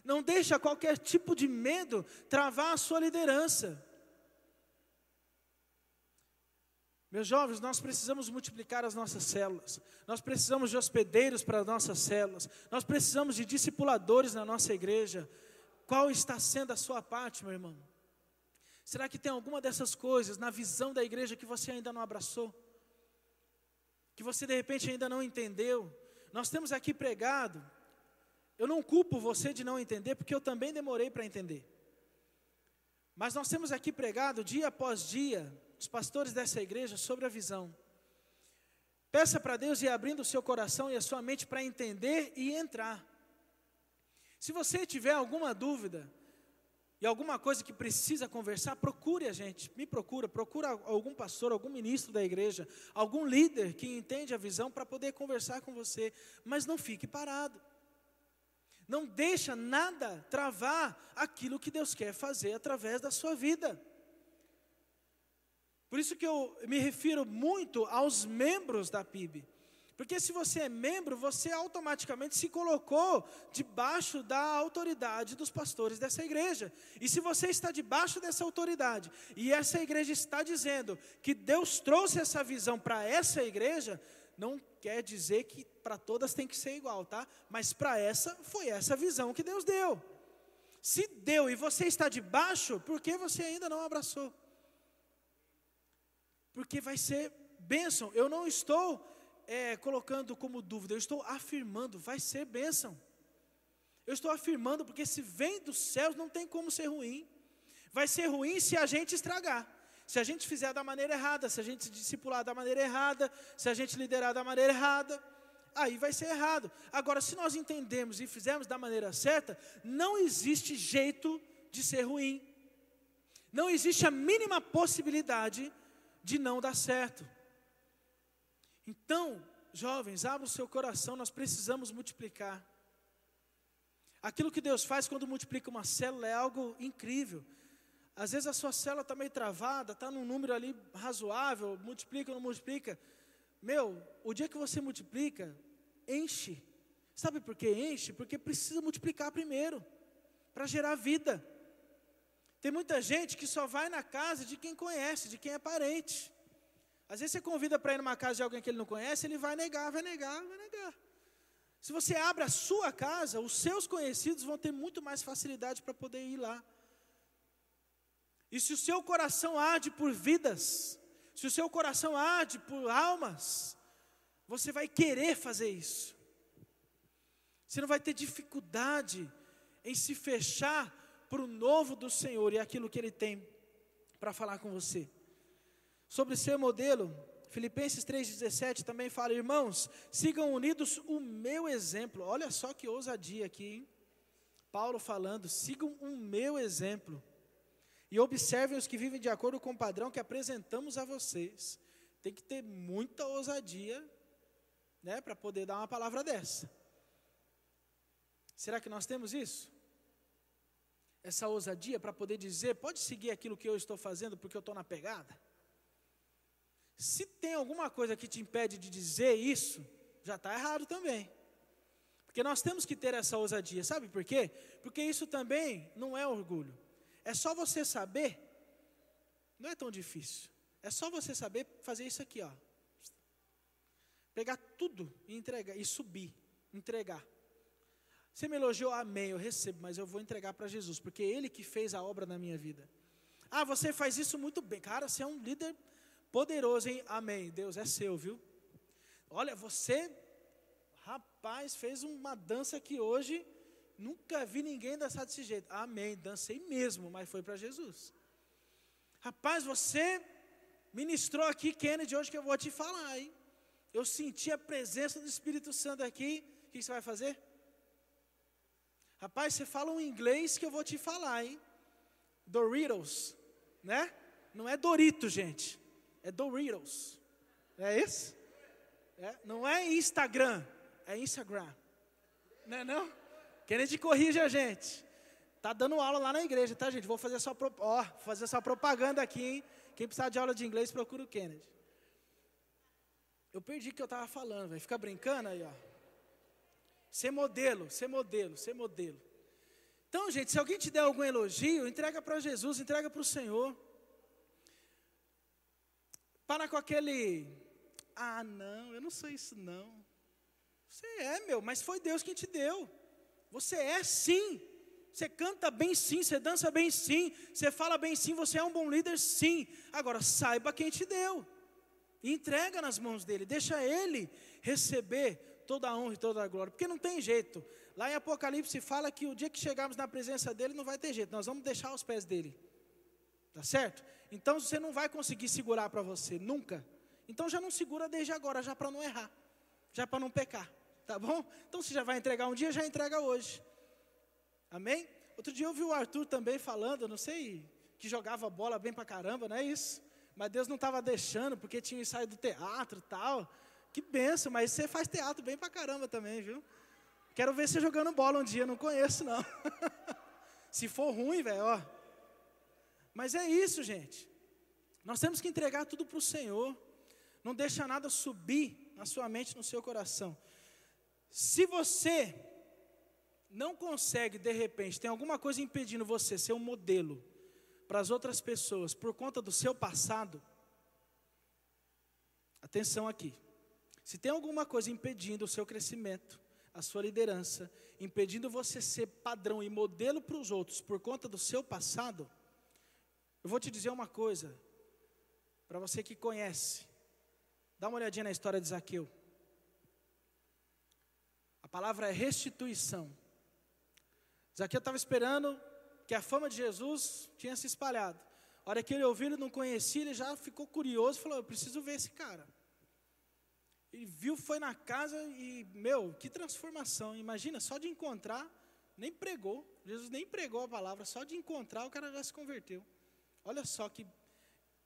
[SPEAKER 1] Não deixa qualquer tipo de medo travar a sua liderança. Meus jovens, nós precisamos multiplicar as nossas células. Nós precisamos de hospedeiros para as nossas células. Nós precisamos de discipuladores na nossa igreja. Qual está sendo a sua parte, meu irmão? Será que tem alguma dessas coisas na visão da igreja que você ainda não abraçou? Que você de repente ainda não entendeu? Nós temos aqui pregado, eu não culpo você de não entender, porque eu também demorei para entender. Mas nós temos aqui pregado dia após dia, os pastores dessa igreja, sobre a visão. Peça para Deus ir abrindo o seu coração e a sua mente para entender e entrar. Se você tiver alguma dúvida e alguma coisa que precisa conversar, procure a gente, procura algum pastor, algum ministro da igreja, algum líder que entende a visão para poder conversar com você, mas não fique parado. Não deixa nada travar aquilo que Deus quer fazer através da sua vida. Por isso que eu me refiro muito aos membros da PIB. Porque se você é membro, você automaticamente se colocou debaixo da autoridade dos pastores dessa igreja. E se você está debaixo dessa autoridade, e essa igreja está dizendo que Deus trouxe essa visão para essa igreja, não quer dizer que para todas tem que ser igual, tá? Mas para essa, foi essa visão que Deus deu. Se deu e você está debaixo, por que você ainda não abraçou? Porque vai ser bênção. Eu não estou colocando como dúvida, eu estou afirmando, vai ser bênção. Eu estou afirmando porque se vem dos céus não tem como ser ruim. Vai ser ruim se a gente estragar. Se a gente fizer da maneira errada, se a gente se discipular da maneira errada, se a gente liderar da maneira errada, aí vai ser errado. Agora, se nós entendemos e fizermos da maneira certa, não existe jeito de ser ruim. Não existe a mínima possibilidade de não dar certo. Então, jovens, abra o seu coração, nós precisamos multiplicar. Aquilo que Deus faz quando multiplica uma célula é algo incrível. Às vezes a sua célula está meio travada, está num número ali razoável, multiplica ou não multiplica. O dia que você multiplica, enche. Sabe por que enche? Porque precisa multiplicar primeiro, para gerar vida. Tem muita gente que só vai na casa de quem conhece, de quem é parente. Às vezes você convida para ir numa casa de alguém que ele não conhece, ele vai negar. Se você abre a sua casa, os seus conhecidos vão ter muito mais facilidade para poder ir lá. E se o seu coração arde por vidas, se o seu coração arde por almas, você vai querer fazer isso. Você não vai ter dificuldade em se fechar para o novo do Senhor e aquilo que Ele tem para falar com você. Sobre ser modelo, Filipenses 3,17 também fala: irmãos, sigam unidos o meu exemplo. Olha só que ousadia aqui, hein? Paulo falando, sigam o meu exemplo. E observem os que vivem de acordo com o padrão que apresentamos a vocês. Tem que ter muita ousadia, né, para poder dar uma palavra dessa. Será que nós temos isso? Essa ousadia para poder dizer, pode seguir aquilo que eu estou fazendo porque eu estou na pegada? Se tem alguma coisa que te impede de dizer isso, já está errado também. Porque nós temos que ter essa ousadia, sabe por quê? Porque isso também não é orgulho. É só você saber, não é tão difícil. É só você saber fazer isso aqui, ó. Pegar tudo e entregar, e subir, entregar. Você me elogiou, amém, eu recebo, mas eu vou entregar para Jesus, porque é Ele que fez a obra na minha vida. Ah, você faz isso muito bem. Cara, você é um líder poderoso, hein? Amém, Deus é seu, viu? Olha, você, rapaz, fez uma dança aqui hoje, nunca vi ninguém dançar desse jeito. Amém, dancei mesmo, mas foi para Jesus. Rapaz, você ministrou aqui, Kennedy, hoje que eu vou te falar, hein? Eu senti a presença do Espírito Santo aqui, o que você vai fazer? Rapaz, você fala um inglês que eu vou te falar, hein? Doritos, né? Não é Dorito, gente. É Doritos. É isso? Não é Instagram, é Instagram. Não é não? Kennedy corrige a gente. Tá dando aula lá na igreja, tá, gente? Vou fazer só propaganda aqui, hein? Quem precisar de aula de inglês, procura o Kennedy. Eu perdi o que eu estava falando, vai ficar brincando aí, ó. Ser modelo. Então, gente, se alguém te der algum elogio, entrega para Jesus, entrega para o Senhor. Para com aquele, não, eu não sou isso não. Você é, mas foi Deus quem te deu. Você é sim. Você canta bem sim, você dança bem sim, você fala bem sim, você é um bom líder sim. Agora saiba quem te deu. E entrega nas mãos dele, deixa ele receber toda a honra e toda a glória. Porque não tem jeito. Lá em Apocalipse fala que o dia que chegarmos na presença dele não vai ter jeito. Nós vamos deixar aos pés dele. Tá certo? Então você não vai conseguir segurar para você, nunca. Então já não segura desde agora, já para não errar. Já para não pecar. Tá bom? Então se já vai entregar um dia, já entrega hoje. Amém? Outro dia eu vi o Arthur também falando, não sei, que jogava bola bem pra caramba, não é isso? Mas Deus não estava deixando, porque tinha ensaio do teatro e tal. Que benção, mas você faz teatro bem pra caramba também, viu? Quero ver você jogando bola um dia, não conheço não. Se for ruim, velho, ó. Mas é isso, gente. Nós temos que entregar tudo para o Senhor. Não deixa nada subir na sua mente, no seu coração. Se você não consegue, de repente, tem alguma coisa impedindo você ser um modelo para as outras pessoas por conta do seu passado, atenção aqui. Se tem alguma coisa impedindo o seu crescimento, a sua liderança, impedindo você ser padrão e modelo para os outros por conta do seu passado, eu vou te dizer uma coisa, para você que conhece, dá uma olhadinha na história de Zaqueu. A palavra é restituição. Zaqueu estava esperando que a fama de Jesus tinha se espalhado. A hora que ele ouviu, ele não conhecia, ele já ficou curioso, falou, eu preciso ver esse cara. Ele viu, foi na casa e, que transformação. Imagina, só de encontrar, nem pregou, Jesus nem pregou a palavra, só de encontrar o cara já se converteu. Olha só que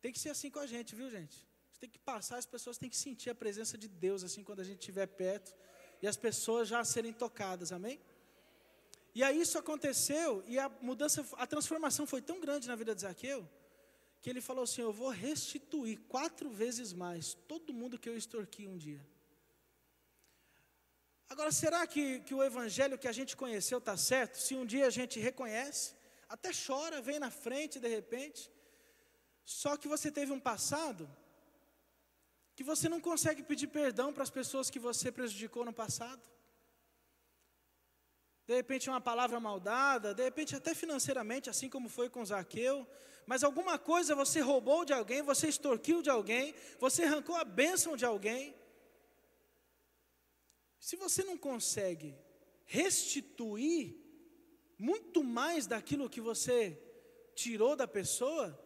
[SPEAKER 1] tem que ser assim com a gente, viu gente? Você tem que passar, as pessoas têm que sentir a presença de Deus, assim, quando a gente estiver perto, e as pessoas já serem tocadas, amém? E aí isso aconteceu, e a mudança, a transformação foi tão grande na vida de Zaqueu, que ele falou assim, eu vou restituir 4 vezes mais todo mundo que eu extorqui um dia. Agora, será que o evangelho que a gente conheceu está certo? Se um dia a gente reconhece, até chora, vem na frente de repente, só que você teve um passado, que você não consegue pedir perdão para as pessoas que você prejudicou no passado. De repente uma palavra mal dada, de repente até financeiramente, assim como foi com Zaqueu, mas alguma coisa você roubou de alguém, você extorquiu de alguém, você arrancou a bênção de alguém. Se você não consegue restituir muito mais daquilo que você tirou da pessoa,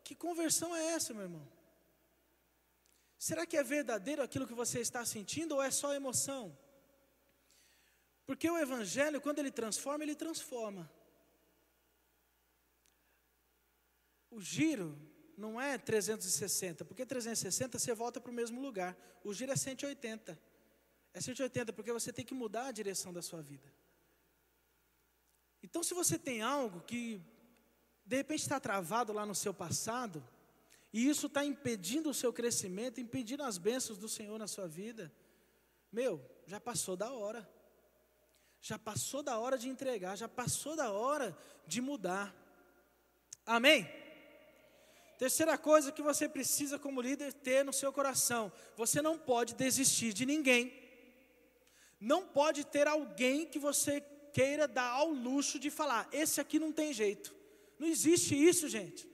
[SPEAKER 1] que conversão é essa, meu irmão? Será que é verdadeiro aquilo que você está sentindo ou é só emoção? Porque o evangelho, quando ele transforma, ele transforma. O giro não é 360, porque 360 você volta para o mesmo lugar. O giro é 180. É 180 porque você tem que mudar a direção da sua vida. Então, se você tem algo que, de repente, está travado lá no seu passado, e isso está impedindo o seu crescimento, impedindo as bênçãos do Senhor na sua vida, já passou da hora. Já passou da hora de entregar, já passou da hora de mudar. Amém? Terceira coisa que você precisa como líder ter no seu coração, você não pode desistir de ninguém. Não pode ter alguém que você queira dar ao luxo de falar, esse aqui não tem jeito. Não existe isso, gente.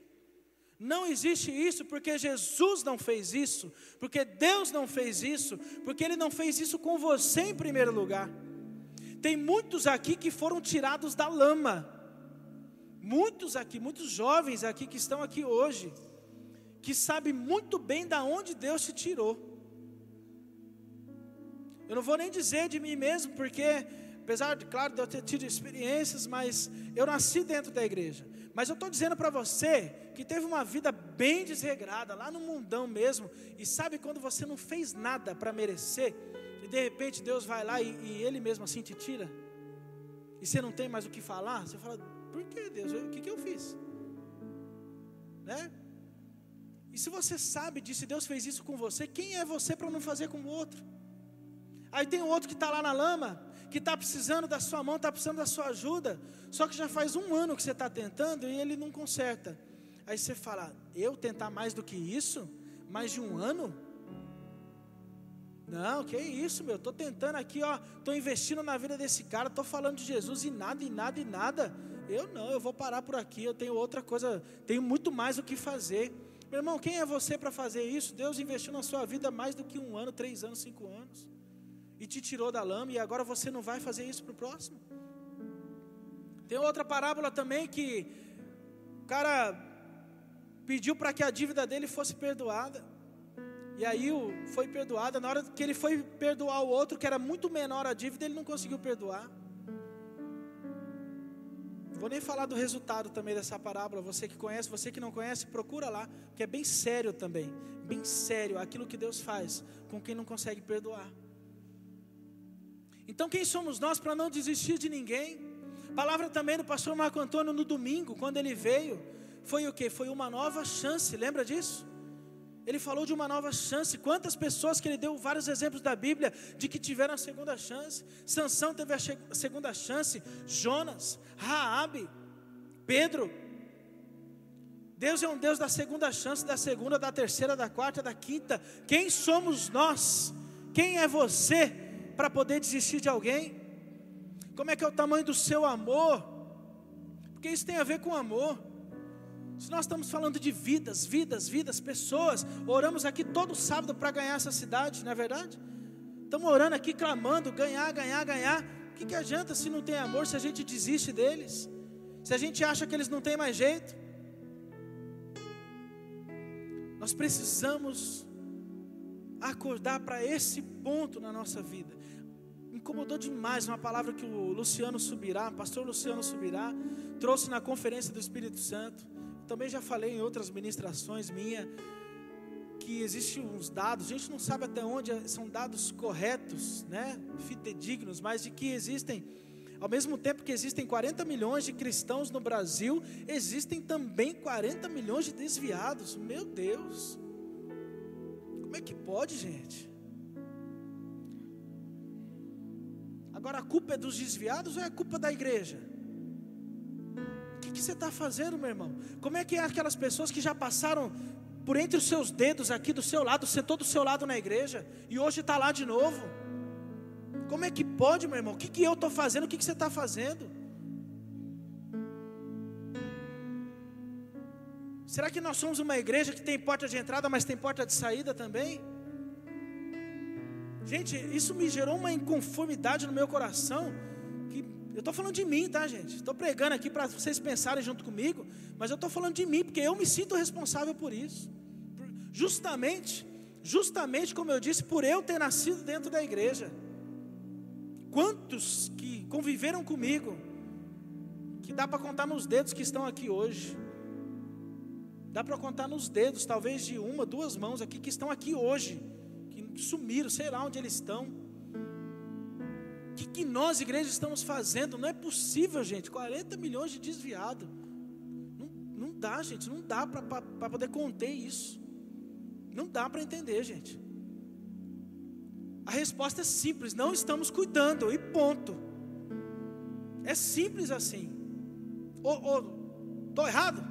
[SPEAKER 1] Não existe isso porque Jesus não fez isso, porque Deus não fez isso, porque Ele não fez isso com você em primeiro lugar. Tem muitos aqui que foram tirados da lama. Muitos aqui, muitos jovens aqui que estão aqui hoje, que sabem muito bem da onde Deus te tirou. Eu não vou nem dizer de mim mesmo, porque, apesar de, claro, de eu ter tido experiências, mas eu nasci dentro da igreja. Mas eu estou dizendo para você, que teve uma vida bem desregrada, lá no mundão mesmo, e sabe quando você não fez nada para merecer, e de repente Deus vai lá e Ele mesmo assim te tira, e você não tem mais o que falar, você fala, por que Deus? O que eu fiz? Né? E se você sabe disso, se Deus fez isso com você, quem é você para não fazer com o outro? Aí tem um outro que está lá na lama, que está precisando da sua mão, está precisando da sua ajuda, só que já faz 1 ano que você está tentando e ele não conserta. Aí você fala, eu tentar mais do que isso? Mais de 1 ano? Não, que isso, meu, estou tentando aqui, ó, estou investindo na vida desse cara, estou falando de Jesus e nada. Eu não, eu vou parar por aqui, eu tenho outra coisa, tenho muito mais o que fazer. Meu irmão, quem é você para fazer isso? Deus investiu na sua vida mais do que 1 ano, 3 anos, 5 anos. E te tirou da lama, e agora você não vai fazer isso para o próximo? Tem outra parábola também que o cara pediu para que a dívida dele fosse perdoada. E aí foi perdoada. Na hora que ele foi perdoar o outro, que era muito menor a dívida, ele não conseguiu perdoar. Vou nem falar do resultado também dessa parábola. Você que conhece, você que não conhece, procura lá, porque é bem sério também. Bem sério aquilo que Deus faz com quem não consegue perdoar. Então quem somos nós para não desistir de ninguém? Palavra também do pastor Marco Antônio no domingo, quando ele veio, foi o quê? Foi uma nova chance, lembra disso? Ele falou de uma nova chance. Quantas pessoas que ele deu vários exemplos da Bíblia de que tiveram a segunda chance. Sansão teve a segunda chance, Jonas, Raabe, Pedro. Deus é um Deus da segunda chance, da segunda, da terceira, da quarta, da quinta. Quem somos nós? Quem é você para poder desistir de alguém? Como é que é o tamanho do seu amor? Porque isso tem a ver com amor. Se nós estamos falando de vidas, pessoas, oramos aqui todo sábado para ganhar essa cidade, não é verdade? Estamos orando aqui, clamando, ganhar. O que adianta se não tem amor, se a gente desiste deles? Se a gente acha que eles não têm mais jeito? Nós precisamos acordar para esse ponto na nossa vida. Me incomodou demais uma palavra que o pastor Luciano Subirá, trouxe na conferência do Espírito Santo. Também já falei em outras ministrações minhas, que existem uns dados, a gente não sabe até onde são dados corretos, né, fidedignos, mas de que existem, ao mesmo tempo que existem 40 milhões de cristãos no Brasil, existem também 40 milhões de desviados. Meu Deus, como é que pode, gente? Agora a culpa é dos desviados ou é a culpa da igreja? O que você está fazendo, meu irmão? Como é que é aquelas pessoas que já passaram por entre os seus dedos aqui do seu lado, sentou do seu lado na igreja e hoje está lá de novo? Como é que pode, meu irmão? O que eu estou fazendo? O que você está fazendo? Será que nós somos uma igreja que tem porta de entrada, mas tem porta de saída também? Gente, isso me gerou uma inconformidade no meu coração. Eu estou falando de mim, tá, gente? Estou pregando aqui para vocês pensarem junto comigo, mas eu estou falando de mim, porque eu me sinto responsável por isso. Justamente como eu disse, por eu ter nascido dentro da igreja. Quantos que conviveram comigo, que dá para contar nos dedos que estão aqui hoje. Dá para contar nos dedos, talvez de 1, 2 mãos aqui, que estão aqui hoje, que sumiram, sei lá onde eles estão. O que nós, igreja, estamos fazendo? Não é possível, gente. 40 milhões de desviados. Não dá, gente. Não dá para poder conter isso. Não dá para entender, gente. A resposta é simples. Não estamos cuidando. E ponto. É simples assim. Estou errado?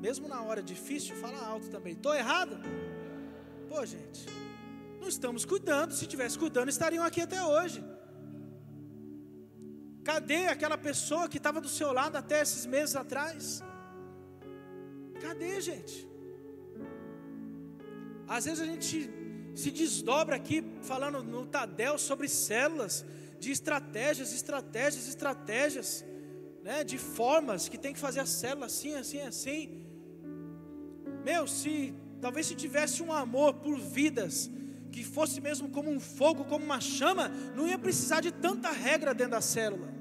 [SPEAKER 1] Mesmo na hora difícil, fala alto também. Estou errado? Pô, gente. Não estamos cuidando. Se estivesse cuidando, estariam aqui até hoje. Cadê aquela pessoa que estava do seu lado até esses meses atrás? Cadê, gente? Às vezes a gente se desdobra aqui falando no Tadel sobre células, de estratégias, né, de formas que tem que fazer a célula assim. Talvez se tivesse um amor por vidas, que fosse mesmo como um fogo, como uma chama, não ia precisar de tanta regra dentro da célula,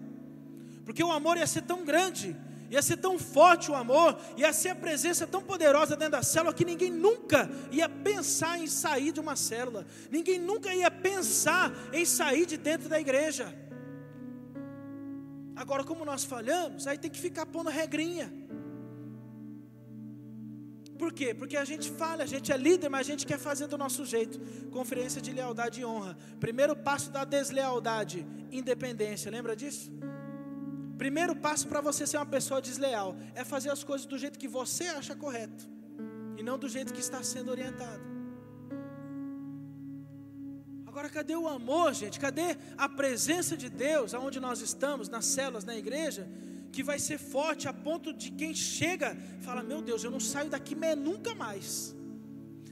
[SPEAKER 1] porque o amor ia ser tão grande, ia ser tão forte o amor, ia ser a presença tão poderosa dentro da célula, que ninguém nunca ia pensar em sair de uma célula, ninguém nunca ia pensar em sair de dentro da igreja. Agora, como nós falhamos, aí tem que ficar pondo regrinha. Por quê? Porque a gente falha, a gente é líder, mas a gente quer fazer do nosso jeito. Conferência de lealdade e honra. Primeiro passo da deslealdade, independência. Lembra disso? Primeiro passo para você ser uma pessoa desleal é fazer as coisas do jeito que você acha correto e não do jeito que está sendo orientado. Agora, cadê o amor, gente? Cadê a presença de Deus, aonde nós estamos, nas células, na igreja, que vai ser forte a ponto de quem chega, fala, meu Deus, eu não saio daqui nunca mais.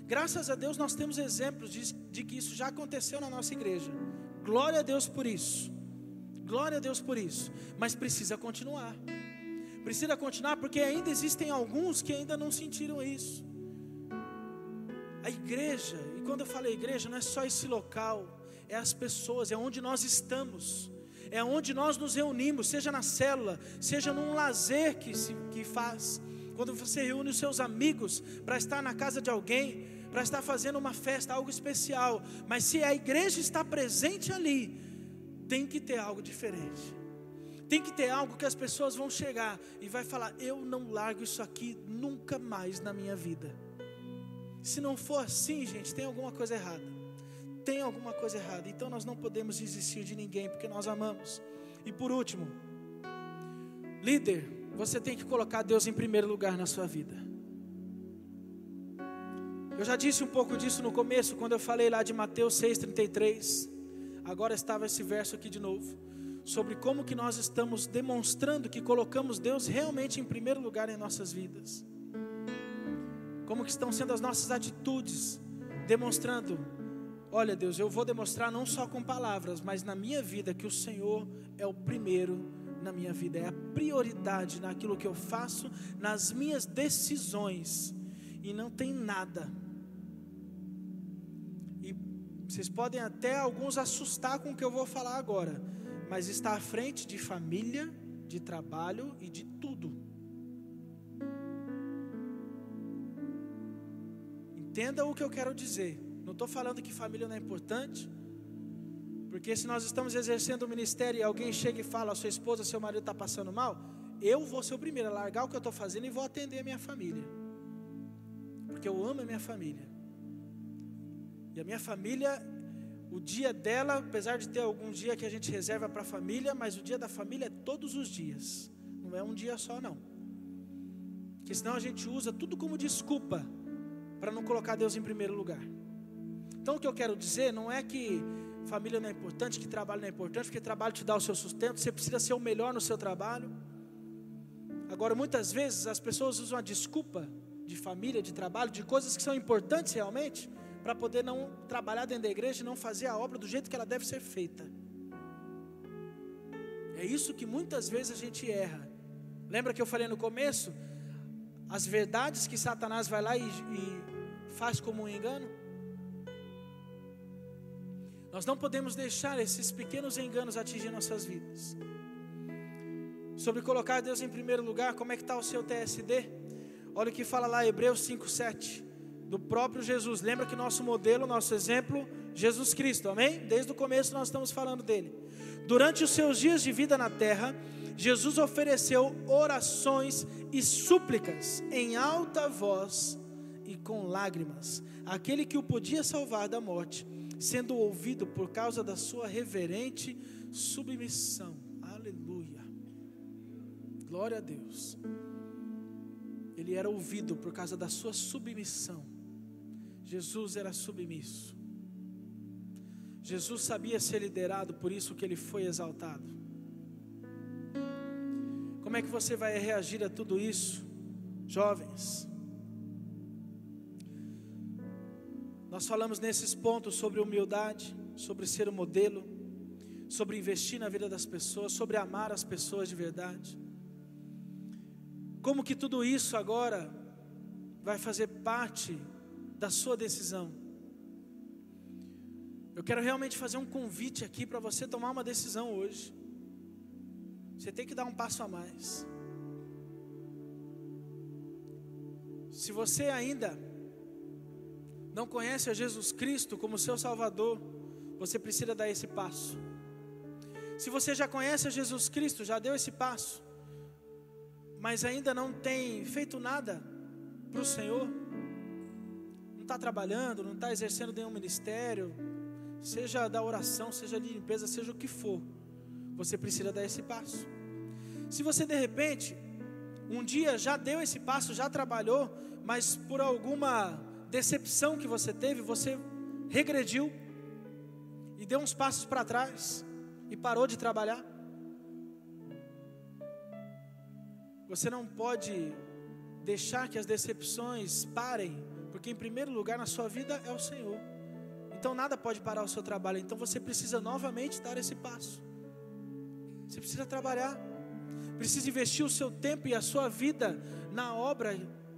[SPEAKER 1] Graças a Deus nós temos exemplos de que isso já aconteceu na nossa igreja. Glória a Deus por isso. Glória a Deus por isso. Mas precisa continuar. Precisa continuar porque ainda existem alguns que ainda não sentiram isso. A igreja, e quando eu falo igreja, não é só esse local, é as pessoas, é onde nós estamos, é onde nós nos reunimos, seja na célula, seja num lazer que faz, quando você reúne os seus amigos para estar na casa de alguém, para estar fazendo uma festa, algo especial, mas se a igreja está presente ali, tem que ter algo diferente, tem que ter algo que as pessoas vão chegar e vai falar, eu não largo isso aqui nunca mais na minha vida. Se não for assim, gente, tem alguma coisa errada. Tem alguma coisa errada. Então nós não podemos desistir de ninguém, porque nós amamos. E por último, líder, você tem que colocar Deus em primeiro lugar na sua vida. Eu já disse um pouco disso no começo, quando eu falei lá de Mateus 6,33. Agora estava esse verso aqui de novo, sobre como que nós estamos demonstrando que colocamos Deus realmente em primeiro lugar em nossas vidas. Como que estão sendo as nossas atitudes, demonstrando, olha Deus, eu vou demonstrar não só com palavras, mas na minha vida, que o Senhor é o primeiro na minha vida, é a prioridade naquilo que eu faço, nas minhas decisões, e não tem nada, e vocês podem até alguns assustar com o que eu vou falar agora, mas está à frente de família, de trabalho e de tudo. Entenda o que eu quero dizer. Não estou falando que família não é importante, porque se nós estamos exercendo o ministério e alguém chega e fala, a sua esposa, seu marido está passando mal, eu vou ser o primeiro a largar o que eu estou fazendo e vou atender a minha família, porque eu amo a minha família. E a minha família, o dia dela, apesar de ter algum dia que a gente reserva para a família, mas o dia da família é todos os dias, não é um dia só não, porque senão a gente usa tudo como desculpa para não colocar Deus em primeiro lugar. Então o que eu quero dizer não é que família não é importante, que trabalho não é importante, porque trabalho te dá o seu sustento, você precisa ser o melhor no seu trabalho. Agora muitas vezes as pessoas usam a desculpa de família, de trabalho, de coisas que são importantes realmente, para poder não trabalhar dentro da igreja e não fazer a obra do jeito que ela deve ser feita. É isso que muitas vezes a gente erra. Lembra que eu falei no começo? As verdades que Satanás vai lá e faz como um engano. Nós não podemos deixar esses pequenos enganos atingir nossas vidas. Sobre colocar Deus em primeiro lugar, como é que está o seu TSD? Olha o que fala lá Hebreus 5:7, do próprio Jesus. Lembra que nosso modelo, nosso exemplo, Jesus Cristo, amém? Desde o começo nós estamos falando dele. Durante os seus dias de vida na terra, Jesus ofereceu orações e súplicas em alta voz e com lágrimas, aquele que o podia salvar da morte, sendo ouvido por causa da sua reverente submissão. Aleluia, glória a Deus. Ele era ouvido por causa da sua submissão. Jesus era submisso. Jesus sabia ser liderado, por isso que ele foi exaltado. Como é que você vai reagir a tudo isso, jovens? Nós falamos nesses pontos sobre humildade, sobre ser um modelo, sobre investir na vida das pessoas, sobre amar as pessoas de verdade. Como que tudo isso agora vai fazer parte da sua decisão? Eu quero realmente fazer um convite aqui para você tomar uma decisão hoje. Você tem que dar um passo a mais. Se você ainda não conhece a Jesus Cristo como seu Salvador, você precisa dar esse passo. Se você já conhece a Jesus Cristo, já deu esse passo, mas ainda não tem feito nada para o Senhor, não está trabalhando, não está exercendo nenhum ministério, seja da oração, seja de limpeza, seja o que for, você precisa dar esse passo. Se você de repente, um dia já deu esse passo, já trabalhou, mas por alguma decepção que você teve, você regrediu, e deu uns passos para trás e parou de trabalhar. Você não pode deixar que as decepções parem, porque em primeiro lugar na sua vida é o Senhor. Então nada pode parar o seu trabalho. Então você precisa novamente dar esse passo. Você precisa trabalhar, precisa investir o seu tempo e a sua vida na obra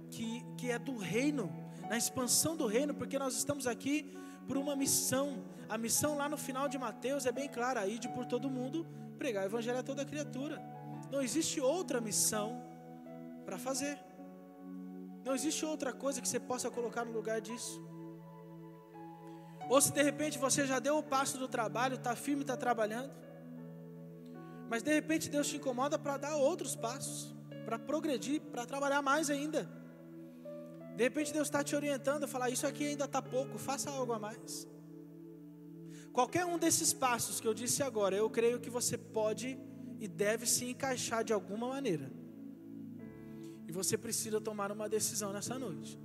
[SPEAKER 1] que é do reino, na expansão do reino, porque nós estamos aqui por uma missão. A missão lá no final de Mateus é bem clara: ide por todo mundo, pregar o evangelho a toda criatura. Não existe outra missão para fazer. Não existe outra coisa que você possa colocar no lugar disso. Ou se de repente você já deu o passo do trabalho, está firme, está trabalhando, mas de repente Deus te incomoda para dar outros passos, para progredir, para trabalhar mais ainda. De repente Deus está te orientando a falar: isso aqui ainda está pouco, faça algo a mais. Qualquer um desses passos que eu disse agora, eu creio que você pode e deve se encaixar de alguma maneira. E você precisa tomar uma decisão nessa noite.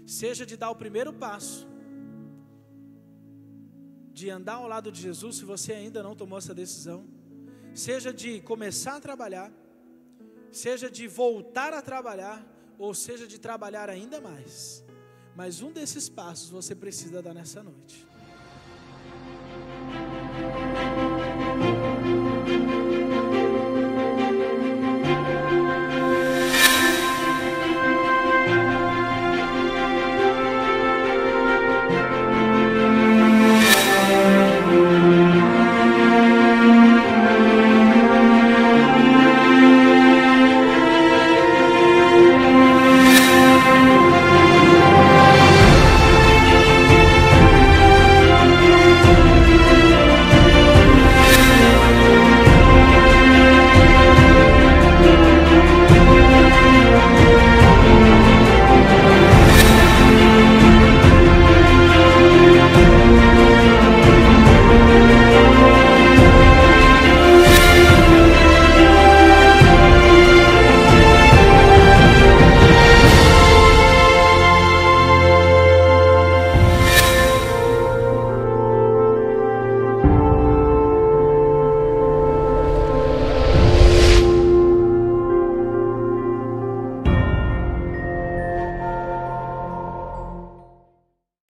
[SPEAKER 1] Seja de dar o primeiro passo, de andar ao lado de Jesus, se você ainda não tomou essa decisão. Seja de começar a trabalhar, seja de voltar a trabalhar, ou seja de trabalhar ainda mais. Mas um desses passos você precisa dar nessa noite.